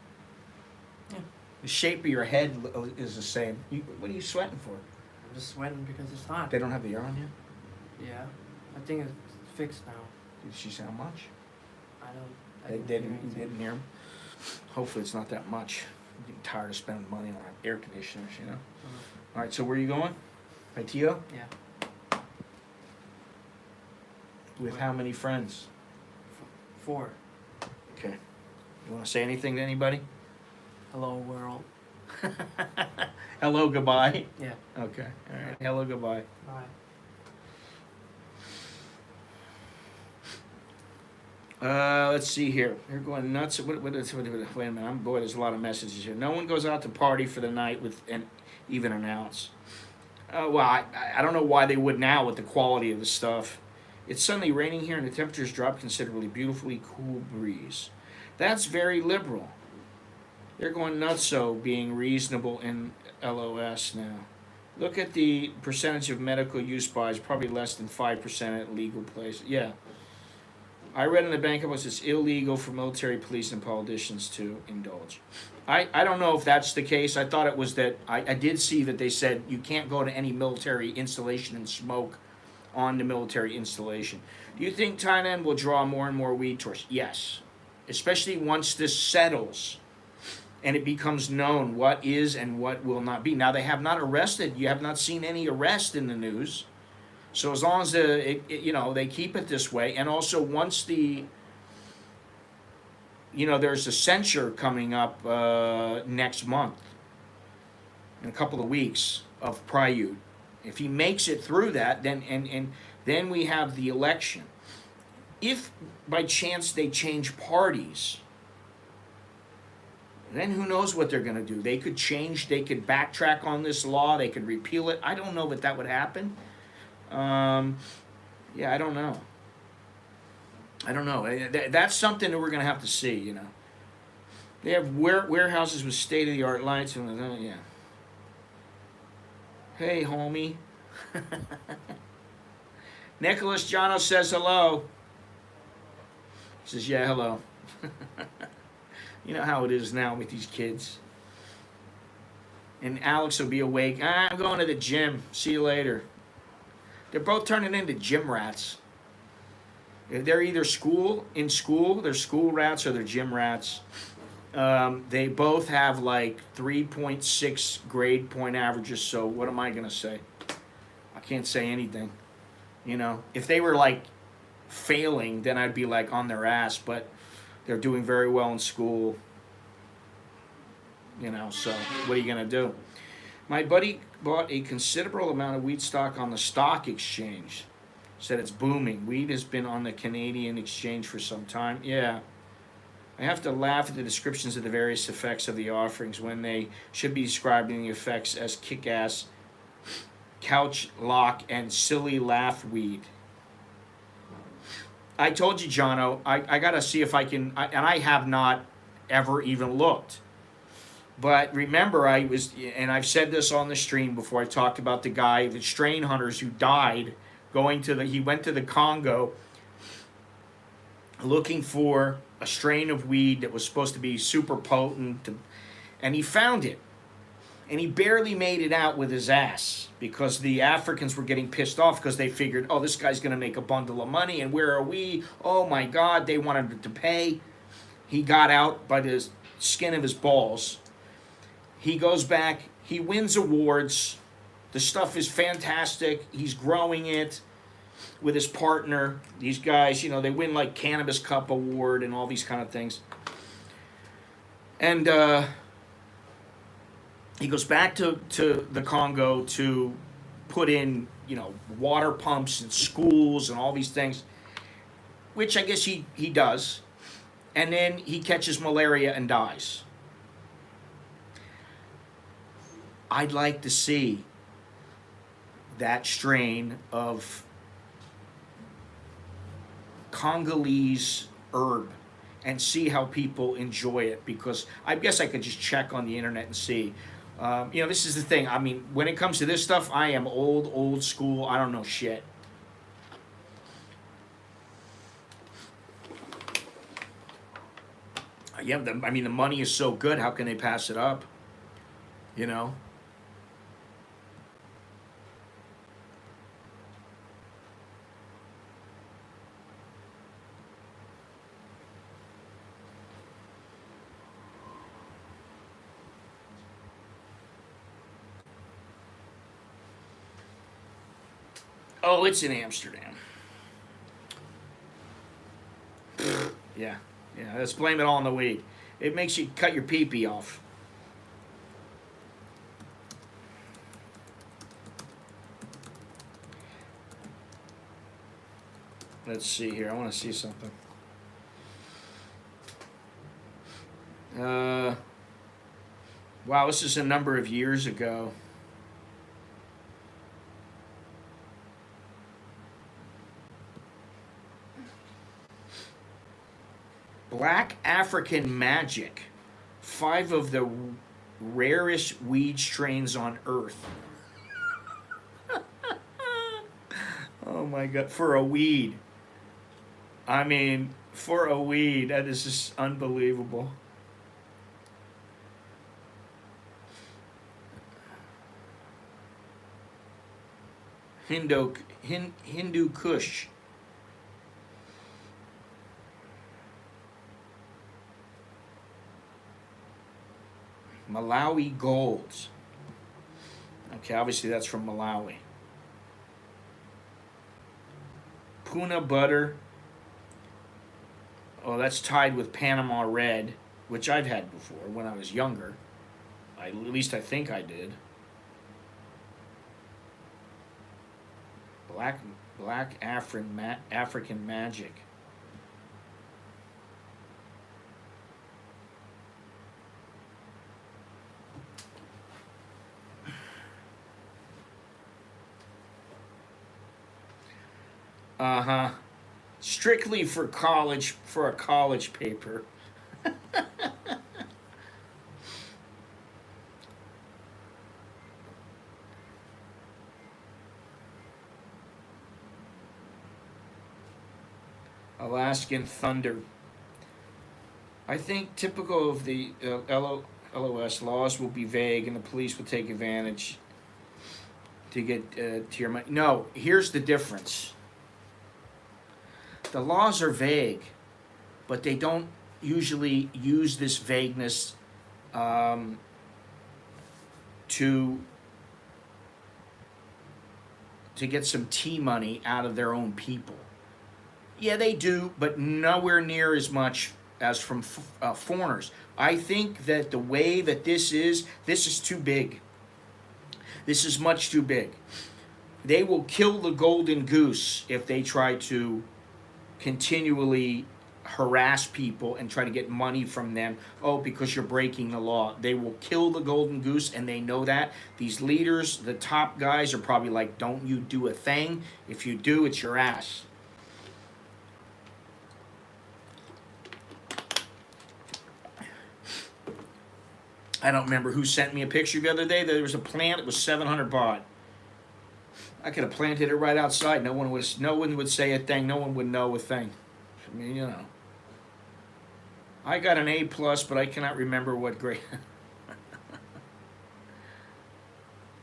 Yeah. The shape of your head is the same. What are you sweating for? I'm just sweating because it's hot. They don't have the air on yet? Yeah. I think it's fixed now. Did she say how much? I They don't didn't hear him. Hopefully it's not that much. I'm getting tired of spending money on air conditioners, you know. All right, so where are you going? Tio? Yeah. With how many friends? 4. Okay. You want to say anything to anybody? Hello, world. Hello, goodbye. Yeah. Okay. All right. Hello, goodbye. Bye. Let's see here. They're going nuts. Wait a minute. Boy, there's a lot of messages here. No one goes out to party for the night with an even an ounce. Well, I don't know why they would now with the quality of the stuff. It's suddenly raining here and the temperatures drop considerably. Beautifully cool breeze. That's very liberal. They're going nuts, so being reasonable in LOS now. Look at the percentage of medical use by, it's probably less than 5% at legal places. Yeah. I read in the Bangkok post it's illegal for military, police, and politicians to indulge. I don't know if that's the case. I thought it was that, I did see that they said you can't go to any military installation and smoke on the military installation. Do you think Thailand will draw more and more weed tourists? Yes. Especially once this settles and it becomes known what is and what will not be. Now, they have not arrested. You have not seen any arrest in the news. So as long as they keep it this way, and also once there's a censure coming up next month, in a couple of weeks of Prayut. If he makes it through that, then we have the election. If by chance they change parties, then who knows what they're going to do? They could change. They could backtrack on this law. They could repeal it. I don't know that would happen. I don't know. That's something that we're going to have to see, They have warehouses with state-of-the-art lights. Yeah. Hey, homie. Nicholas Jono says hello. He says, yeah, hello. You know how it is now with these kids. And Alex will be awake. I'm going to the gym. See you later. They're both turning into gym rats. They're either they're school rats or they're gym rats. They both have like 3.6 grade point averages, so what am I going to say? I can't say anything. If they were like failing, then I'd be like on their ass, but they're doing very well in school. So what are you going to do? My buddy bought a considerable amount of weed stock on the stock exchange. Said it's booming. Weed has been on the Canadian exchange for some time. Yeah. I have to laugh at the descriptions of the various effects of the offerings when they should be describing the effects as kick-ass, couch lock, and silly laugh weed. I told you, Jono, I got to see if I can, and I have not ever even looked. But remember, and I've said this on the stream before, I talked about the guy, the strain hunters who died he went to the Congo looking for a strain of weed that was supposed to be super potent, and he found it. And he barely made it out with his ass because the Africans were getting pissed off because they figured, oh, this guy's going to make a bundle of money, and where are we? Oh, my God, they wanted him to pay. He got out by the skin of his balls. He goes back. He wins awards. The stuff is fantastic. He's growing it with his partner. These guys, they win like Cannabis Cup Award and all these kind of things. And he goes back to the Congo to put in, water pumps in schools and all these things, which I guess he does. And then he catches malaria and dies. I'd like to see that strain of Congolese herb and see how people enjoy it, because I guess I could just check on the internet and see. This is the thing. I mean, when it comes to this stuff, I am old school. I don't know shit. The money is so good. How can they pass it up? Oh, it's in Amsterdam. Yeah. Let's blame it all on the weed. It makes you cut your pee-pee off. Let's see here. I want to see something. Wow, this is a number of years ago. Black African Magic. 5 of the rarest weed strains on Earth. Oh my God. For a weed. I mean, for a weed. That is just unbelievable. Hindu Kush. Malawi Golds. Okay, obviously that's from Malawi. Puna Butter. Oh, that's tied with Panama Red, which I've had before when I was younger. At least I think I did. Black African Magic. Uh-huh. Strictly for college, for a college paper. Alaskan Thunder. I think typical of the LOS laws will be vague and the police will take advantage to get to your money. No, here's the difference. The laws are vague, but they don't usually use this vagueness to get some tea money out of their own people. Yeah, they do, but nowhere near as much as from foreigners. I think that the way that this is too big. This is much too big. They will kill the golden goose if they try to continually harass people and try to get money from them. Oh, because you're breaking the law. They will kill the golden goose, and they know that. These leaders, the top guys, are probably like, don't you do a thing. If you do, it's your ass. I don't remember who sent me a picture the other day. There was a plant. It was 700 baht. I could have planted it right outside. No one would say a thing. No one would know a thing. I mean, you know. I got an A+, but I cannot remember what grade.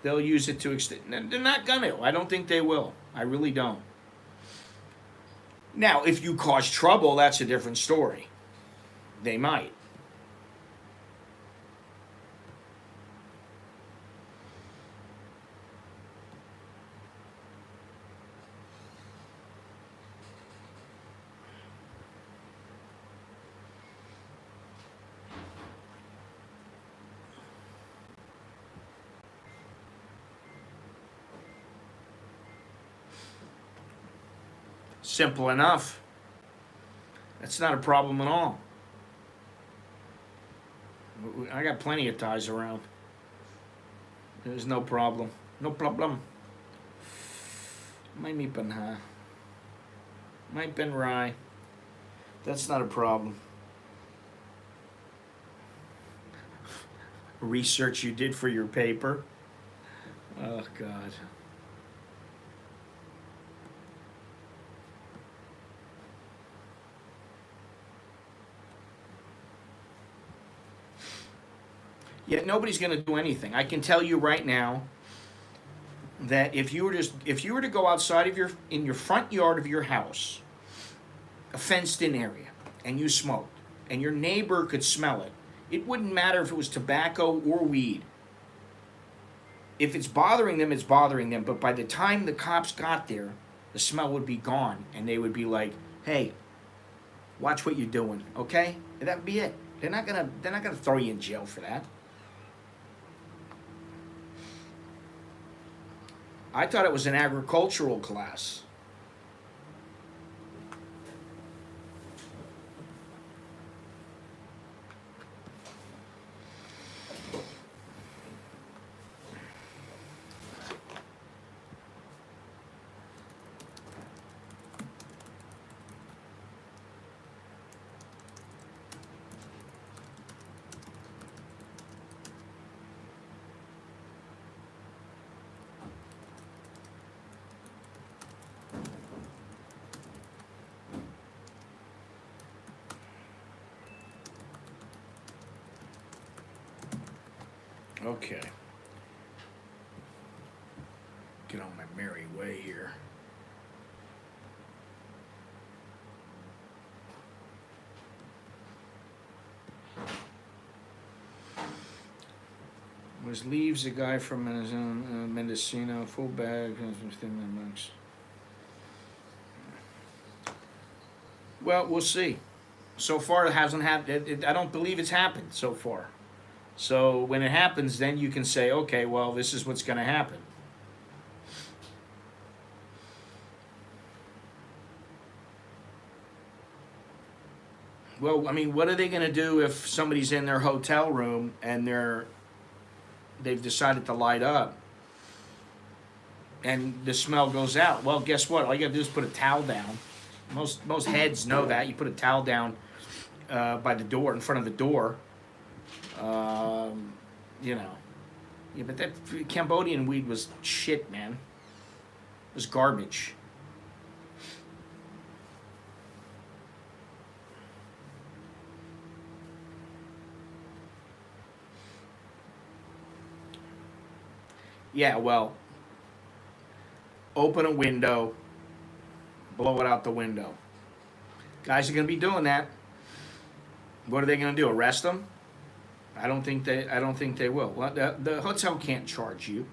They'll use it to extend. They're not gonna. I don't think they will. I really don't. Now, if you cause trouble, that's a different story. They might. Simple enough. That's not a problem at all. I got plenty of ties around. There's no problem. No problem. May mi panha. May pen rye. That's not a problem. Research you did for your paper. Oh, God. Yet nobody's going to do anything. I can tell you right now that if you were to go outside of in your front yard of your house, a fenced-in area, and you smoked, and your neighbor could smell it, it wouldn't matter if it was tobacco or weed. If it's bothering them, it's bothering them. But by the time the cops got there, the smell would be gone, and they would be like, "Hey, watch what you're doing, okay?" And that would be it. They're not gonna throw you in jail for that. I thought it was an agricultural class. Okay. Get on my merry way here. Was leaves a guy from Mendocino, full bag, $15. Well, we'll see. So far, it hasn't happened. I don't believe it's happened so far. So when it happens, then you can say, okay, well, this is what's going to happen. Well, I mean, what are they going to do if somebody's in their hotel room and they've decided to light up and the smell goes out? Well, guess what? All you got to do is put a towel down. Most heads know that. You put a towel down by the door, in front of the door. You know. Yeah, but that Cambodian weed was shit, man. It was garbage. Yeah, well, open a window, blow it out the window. Guys are going to be doing that. What are they going to do? Arrest them? I don't think they will. Well, the hotel can't charge you.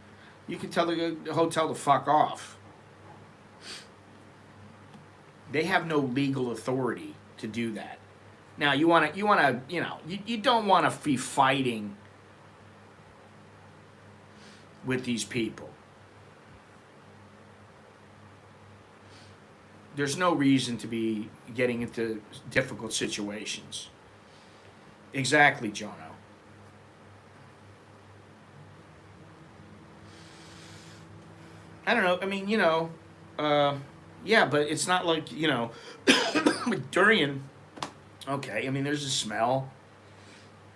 You can tell the hotel to fuck off. They have no legal authority to do that. Now you don't want to be fighting with these people. There's no reason to be getting into difficult situations. Exactly, Jono. I don't know. I mean, yeah, but it's not like, with durian. Okay, I mean, there's a smell.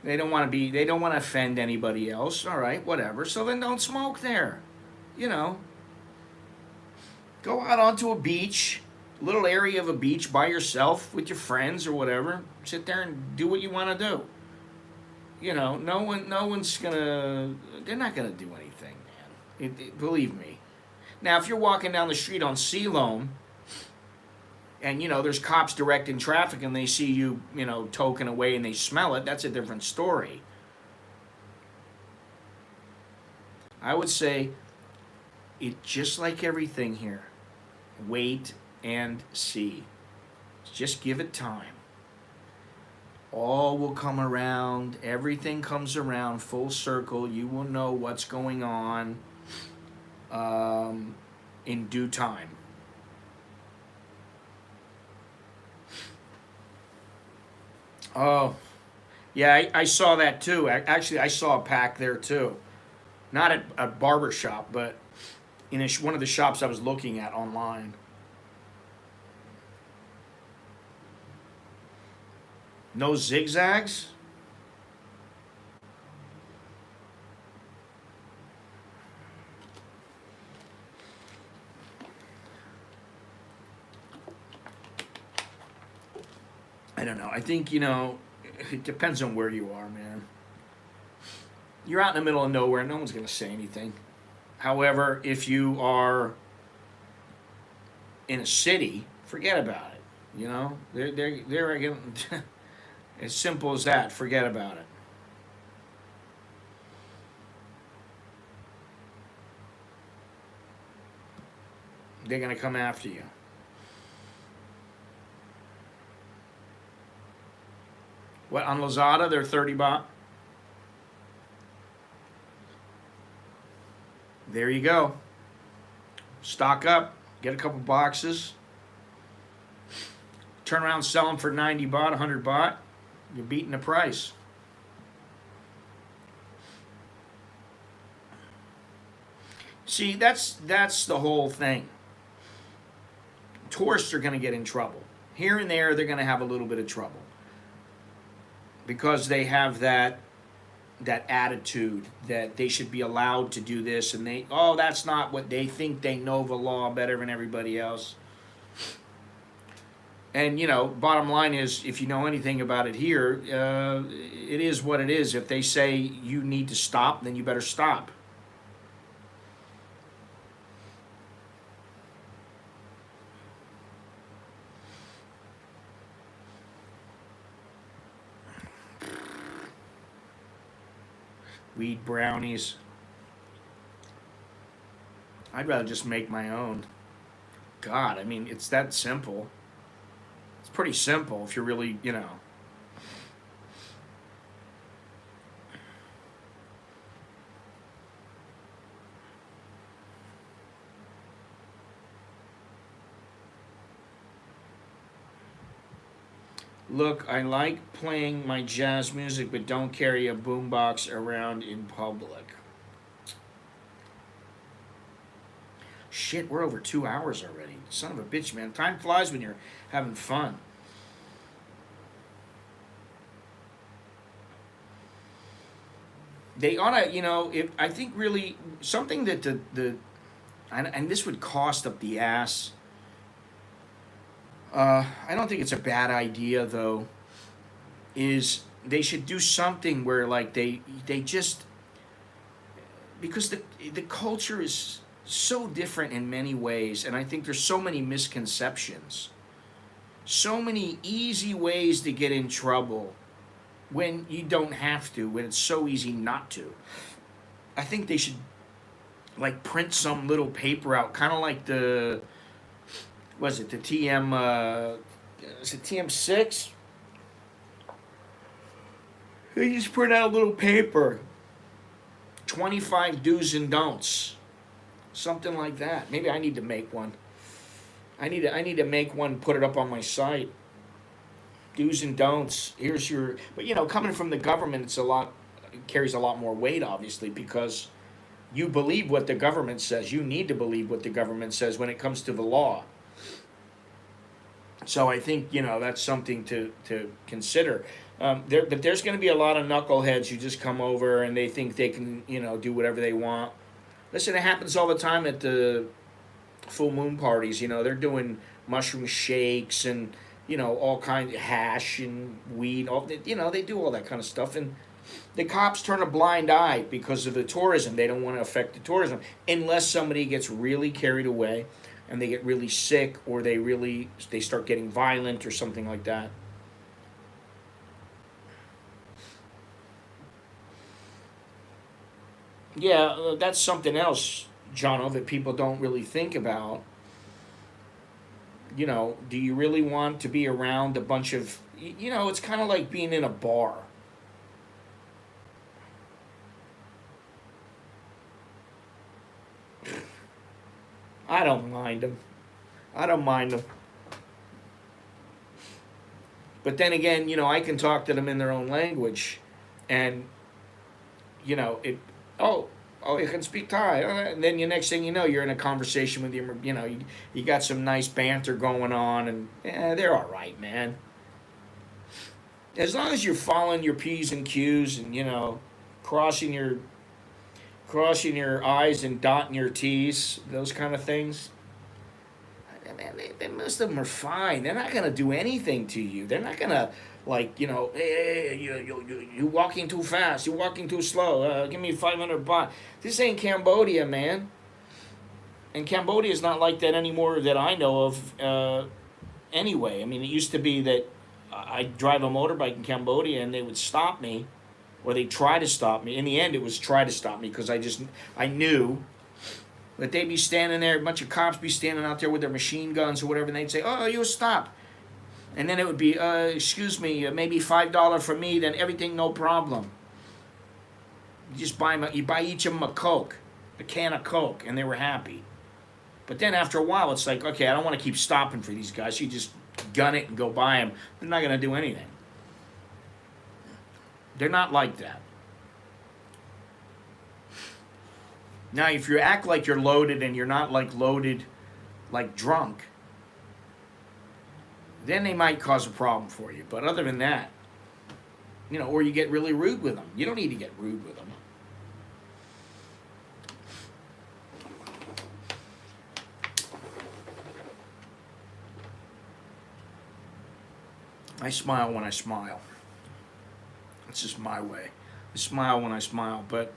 They don't want to offend anybody else. All right, whatever. So then don't smoke there. Go out onto a beach, little area of a beach by yourself with your friends or whatever. Sit there and do what you want to do. No one's gonna. They're not gonna do anything, man. Believe me. Now, if you're walking down the street on Siloam, and there's cops directing traffic, and they see you, toking away, and they smell it, that's a different story. I would say, just like everything here, wait and see. Just give it time. All will come around. Everything comes around full circle. You will know what's going on in due time. Oh, yeah, I saw that too. Actually, I saw a pack there too. Not at a barber shop, but in one of the shops I was looking at online. No zigzags? I don't know. I think, it depends on where you are, man. You're out in the middle of nowhere, no one's going to say anything. However, if you are in a city, forget about it. They're again, as simple as that. Forget about it. They're going to come after you. What, on Lazada, they're 30 baht? There you go. Stock up. Get a couple boxes. Turn around and sell them for 90 baht, 100 baht. You're beating the price. See, that's the whole thing. Tourists are going to get in trouble. Here and there, they're going to have a little bit of trouble. Because they have that attitude that they should be allowed to do this, and that's not what they think. They know the law better than everybody else. And bottom line is, if you know anything about it here, it is what it is. If they say you need to stop, then you better stop. Wheat brownies. I'd rather just make my own. God, I mean, it's that simple. It's pretty simple if you're really. Look, I like playing my jazz music, but don't carry a boombox around in public. Shit, we're over 2 hours already. Son of a bitch, man. Time flies when you're having fun. They ought to, if I think really something that and this would cost up the ass. I don't think it's a bad idea though. Is they should do something where like they just, because the culture is so different in many ways, and I think there's so many misconceptions, so many easy ways to get in trouble when you don't have to, when it's so easy not to. I think they should like print some little paper out, kind of like the TM is it TM6? They just print out a little paper, 25 do's and don'ts, something like that. Maybe I need to make one. I need to make one, put it up on my site. Do's and don'ts. Here's your, but coming from the government, it carries a lot more weight, obviously, because you believe what the government says. You need to believe what the government says when it comes to the law. So I think that's something to consider. But there's going to be a lot of knuckleheads who just come over and they think they can do whatever they want. Listen, it happens all the time at the full moon parties. They're doing mushroom shakes and all kinds of hash and weed. They do all that kind of stuff, and the cops turn a blind eye because of the tourism. They don't want to affect the tourism unless somebody gets really carried away and they get really sick, or they start getting violent or something like that. Yeah, that's something else, Jono, that people don't really think about. Do you really want to be around a bunch of, it's kind of like being in a bar. I don't mind them. I don't mind them. But then again, I can talk to them in their own language, and it. Oh, you can speak Thai, and then the next thing you know, you're in a conversation with your. You got some nice banter going on, and they're all right, man. As long as you're following your P's and Q's, and crossing your I's and dotting your T's, those kind of things. Man, most of them are fine. They're not gonna do anything to you. They're not gonna hey, you walking too fast. You walking too slow. Give me 500 baht. This ain't Cambodia, man. And Cambodia is not like that anymore that I know of. Anyway, I mean, it used to be that I'd drive a motorbike in Cambodia and they would stop me, or they try to stop me. In the end, it was try to stop me because I knew that they'd be standing there, a bunch of cops be standing out there with their machine guns or whatever, and they'd say, "Oh, you stop," and then it would be, "Excuse me, maybe $5 for me, then everything no problem." You buy each of them a Coke, a can of Coke, and they were happy. But then after a while, it's like, okay, I don't want to keep stopping for these guys. You just gun it and go buy them. They're not going to do anything. They're not like that. Now, if you act like you're loaded and you're not like loaded, like drunk, then they might cause a problem for you. But other than that, or you get really rude with them. You don't need to get rude with them. I smile when I smile. It's just my way. I smile when I smile, but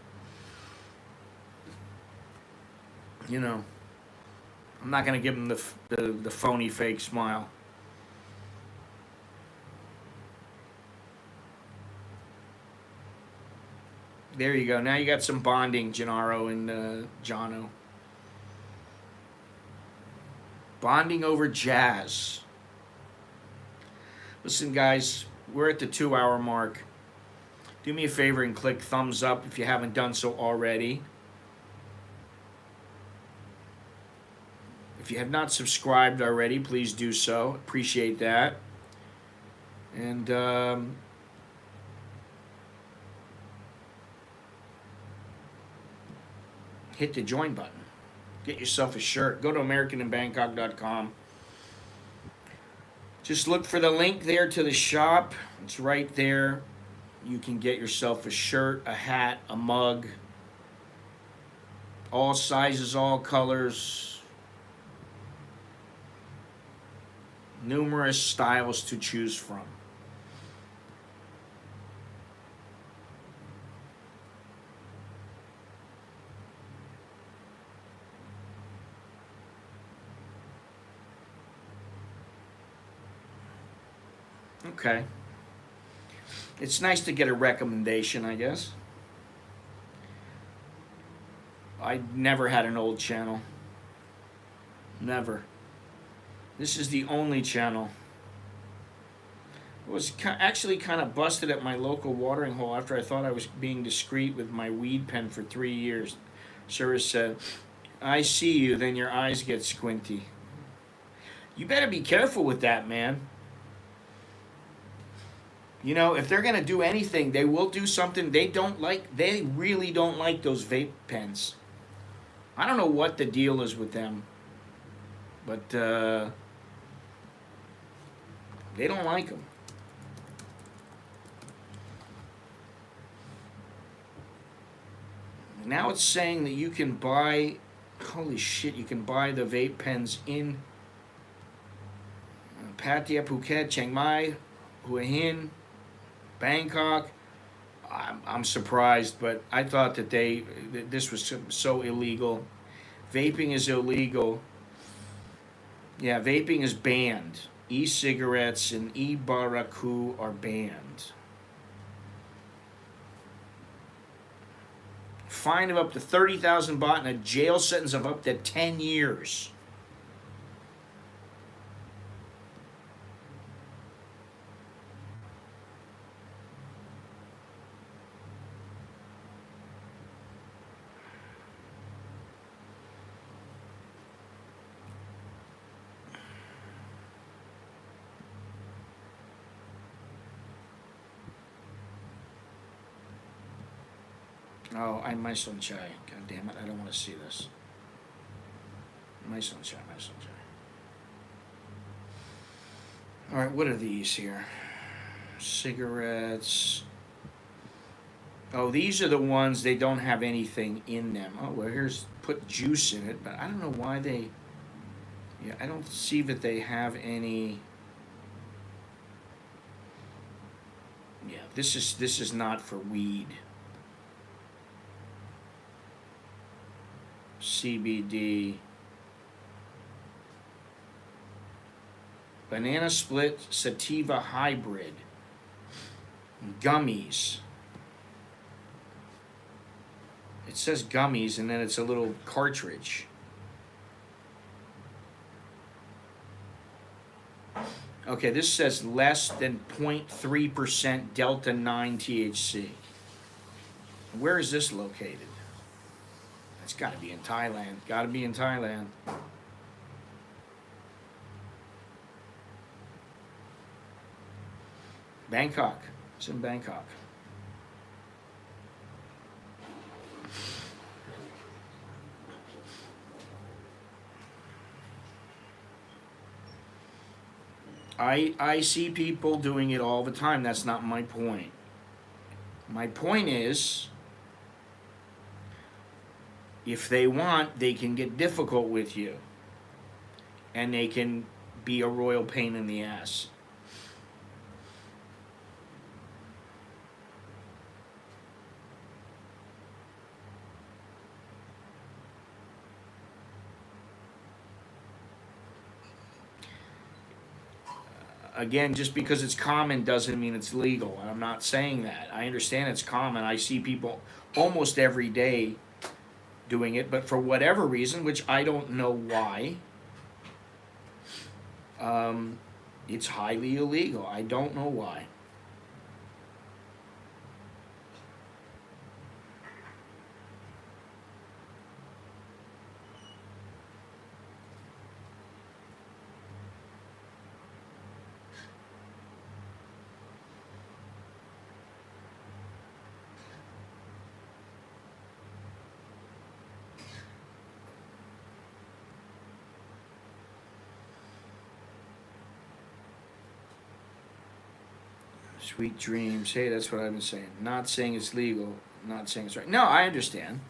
you know, I'm not gonna give them the phony fake smile. There you go. Now you got some bonding, Gennaro and Jono. Bonding over jazz. Listen, guys, we're at the 2 hour mark. Do me a favor and click thumbs up if you haven't done so already. If you have not subscribed already, please do so. Appreciate that. And hit the join button. Get yourself a shirt. Go to AmericanInBangkok.com. Just look for the link there to the shop. It's right there. You can get yourself a shirt, a hat, a mug. All sizes, all colors. Numerous styles to choose from. Okay. It's nice to get a recommendation, I guess. I never had an old channel. Never. This is the only channel. I was actually kind of busted at my local watering hole after I thought I was being discreet with my weed pen for 3 years. Service said, I see you, then your eyes get squinty. You better be careful with that, man. You know, if they're going to do anything, they will do something they don't like. They really don't like those vape pens. I don't know what the deal is with them. But they don't like them. Now it's saying that you can buy, holy shit, you can buy the vape pens in Pattaya, Phuket, Chiang Mai, Hua Hin, Bangkok. I'm surprised, but I thought that this was so illegal. Vaping is illegal. Yeah, vaping is banned. E-cigarettes and e-baraku are banned. Fine of up to 30,000 baht and a jail sentence of up to 10 years. Oh, my sunshine. God damn it, I don't want to see this. My sunshine. Alright, what are these here? Cigarettes. Oh, these are the ones they don't have anything in them. Oh, well, here's put juice in it, but I don't know why they... Yeah, I don't see that they have any... Yeah, this is not for weed. CBD, banana split sativa hybrid, gummies. It says gummies and then it's a little cartridge. Okay, this says less than 0.3% Delta 9 THC. Where is this located? It's got to be in Thailand. Got to be in Thailand. Bangkok. It's in Bangkok. I see people doing it all the time. That's not my point. My point is, if they want, they can get difficult with you. And they can be a royal pain in the ass. Again, just because it's common doesn't mean it's legal. I'm not saying that. I understand it's common. I see people almost every day doing it, but for whatever reason, which I don't know why, it's highly illegal. I don't know why. Sweet dreams. Hey, that's what I've been saying. Not saying it's legal. Not saying it's right. No, I understand.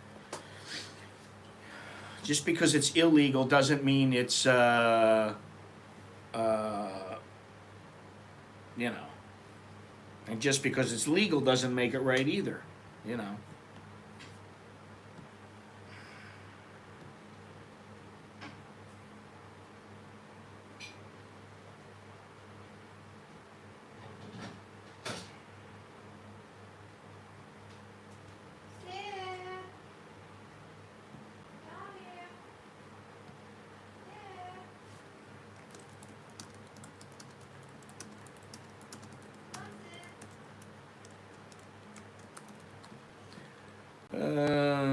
Just because it's illegal doesn't mean it's you know. And just because it's legal doesn't make it right either. You know.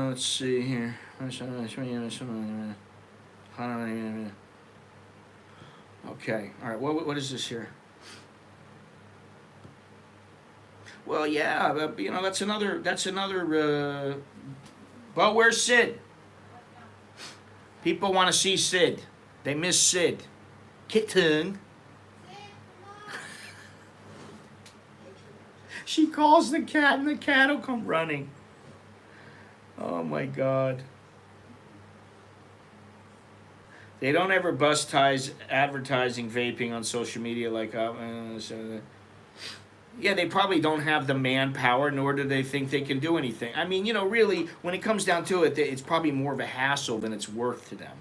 Let's see here. Okay, all right. What is this here? Well, yeah, you know that's another. Well, where's Sid? People want to see Sid. They miss Sid. Kitten. She calls the cat, and the cat will come running. Oh my God. They don't ever bust ties advertising vaping on social media like yeah, they probably don't have the manpower, nor do they think they can do anything. I mean, you know, really, when it comes down to it, it's probably more of a hassle than it's worth to them.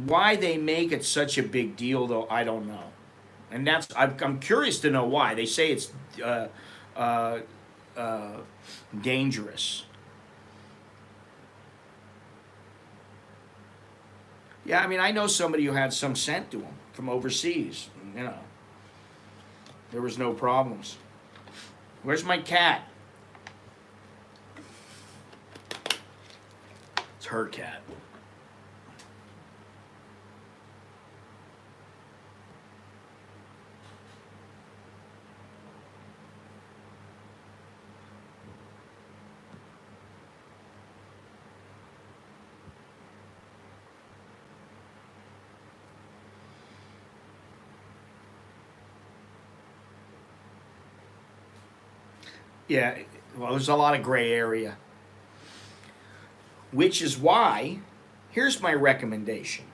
Why they make it such a big deal, though, I don't know. And I'm curious to know why. They say it's dangerous. Yeah, I mean, I know somebody who had some sent to him from overseas. You know, there was no problems. Where's my cat? It's her cat. Yeah, well, there's a lot of gray area. Which is why, here's my recommendation.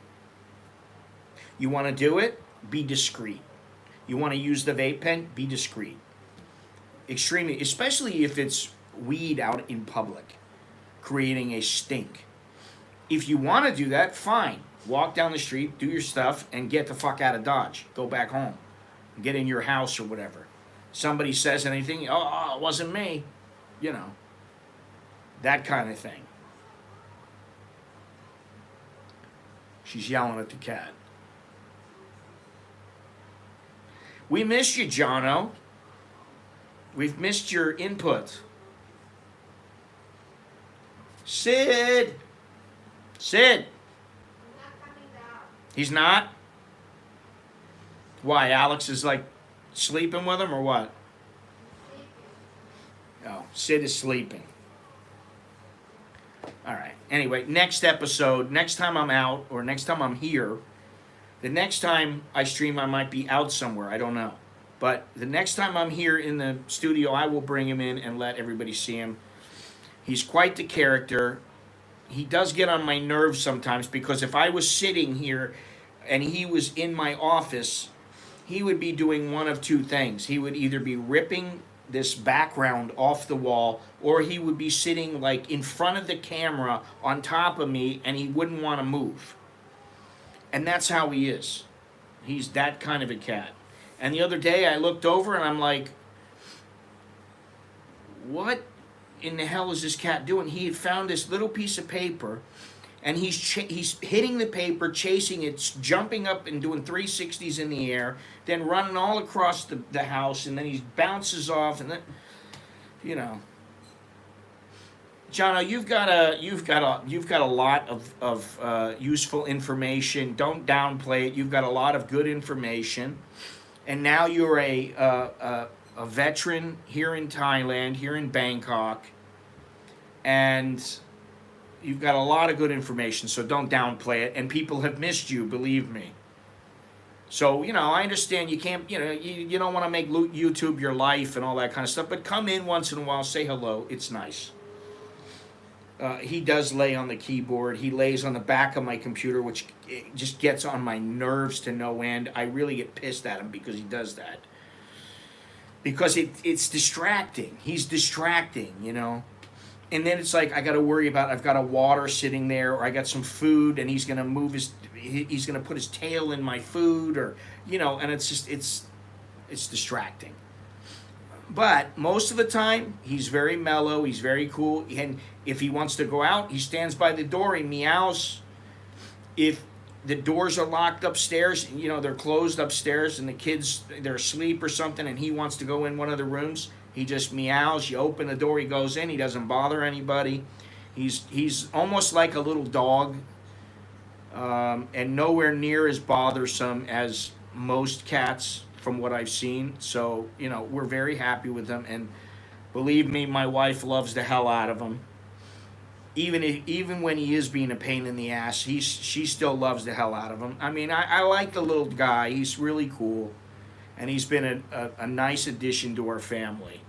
You want to do it? Be discreet. You want to use the vape pen? Be discreet. Extremely, especially if it's weed out in public, creating a stink. If you want to do that, fine. Walk down the street, do your stuff, and get the fuck out of Dodge. Go back home. Get in your house or whatever. Somebody says anything, oh, it wasn't me. You know, that kind of thing. She's yelling at the cat. We missed you, Jono. We've missed your input. Sid! Sid! He's not? Why, Alex is like sleeping with him or what? Oh, Sid is sleeping. All right. Anyway, next episode, next time I'm out or next time I'm here, the next time I stream I might be out somewhere. I don't know. But the next time I'm here in the studio, I will bring him in and let everybody see him. He's quite the character. He does get on my nerves sometimes because if I was sitting here and he was in my office, he would be doing one of two things. He would either be ripping this background off the wall or he would be sitting like in front of the camera on top of me and he wouldn't want to move. And that's how he is. He's that kind of a cat. And the other day I looked over and I'm like, what in the hell is this cat doing? He had found this little piece of paper, and he's hitting the paper, chasing it, jumping up and doing 360s in the air, then running all across the house, and then he bounces off, and then, you know. Jono, you've got a lot of useful information. Don't downplay it. You've got a lot of good information, and now you're a veteran here in Thailand, here in Bangkok, and you've got a lot of good information. So don't downplay it. And people have missed you, believe me. So, you know, I understand you can't, you know, you don't want to make YouTube your life and all that kind of stuff, but come in once in a while, say hello. It's nice. He does lay on the keyboard. He lays on the back of my computer, which just gets on my nerves to no end. I really get pissed at him because he does that. Because it's distracting. He's distracting, you know. And then it's like I got to worry about, I've got a water sitting there, or I got some food, and he's going to he's going to put his tail in my food, or, you know, and it's just, it's distracting. But most of the time, he's very mellow, he's very cool, and if he wants to go out, he stands by the door, he meows. If the doors are locked upstairs, you know, they're closed upstairs, and the kids, they're asleep or something, and he wants to go in one of the rooms, he just meows. You open the door, he goes in, he doesn't bother anybody. He's almost like a little dog, and nowhere near as bothersome as most cats from what I've seen. So, you know, we're very happy with him, and believe me, my wife loves the hell out of him. Even when he is being a pain in the ass, she still loves the hell out of him. I mean, I like the little guy. He's really cool, and he's been a nice addition to our family.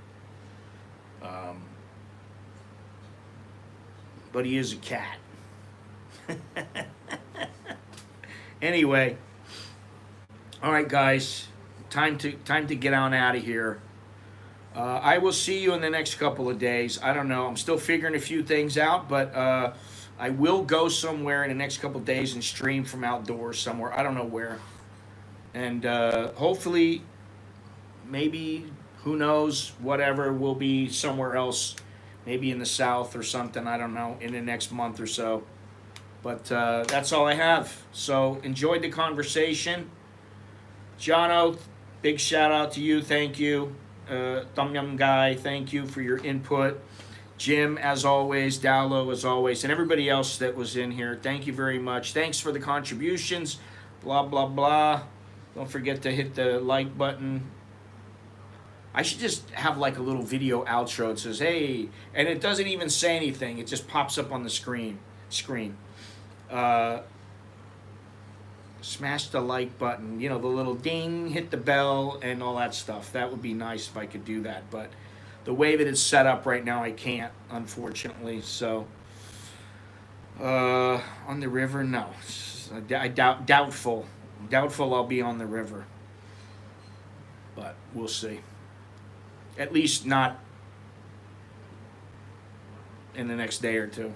But he is a cat. Anyway, all right, guys. Time to get on out of here. I will see you in the next couple of days. I don't know. I'm still figuring a few things out, but I will go somewhere in the next couple of days and stream from outdoors somewhere. I don't know where. And hopefully, maybe, who knows, whatever, will be somewhere else. Maybe in the south or something. I don't know, in the next month or so. But that's all I have. So enjoyed the conversation. Jono, big shout out to you. Thank you. Tom Yum Guy, thank you for your input. Jim, as always. Dowlow, as always. And everybody else that was in here, thank you very much. Thanks for the contributions. Blah, blah, blah. Don't forget to hit the like button. I should just have like a little video outro. It says, hey, and it doesn't even say anything. It just pops up on the screen. Smash the like button, you know, the little ding, hit the bell, and all that stuff. That would be nice if I could do that, but the way that it's set up right now, I can't, unfortunately. So, on the river, no. I doubtful I'll be on the river, but we'll see. At least not in the next day or two.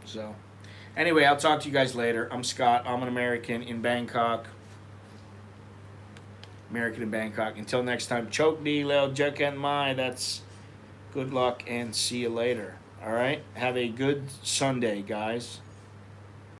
So. Anyway, I'll talk to you guys later. I'm Scott. I'm an American in Bangkok. American in Bangkok. Until next time, choke D, Lil Jack and Mai. That's good luck and see you later. All right? Have a good Sunday, guys.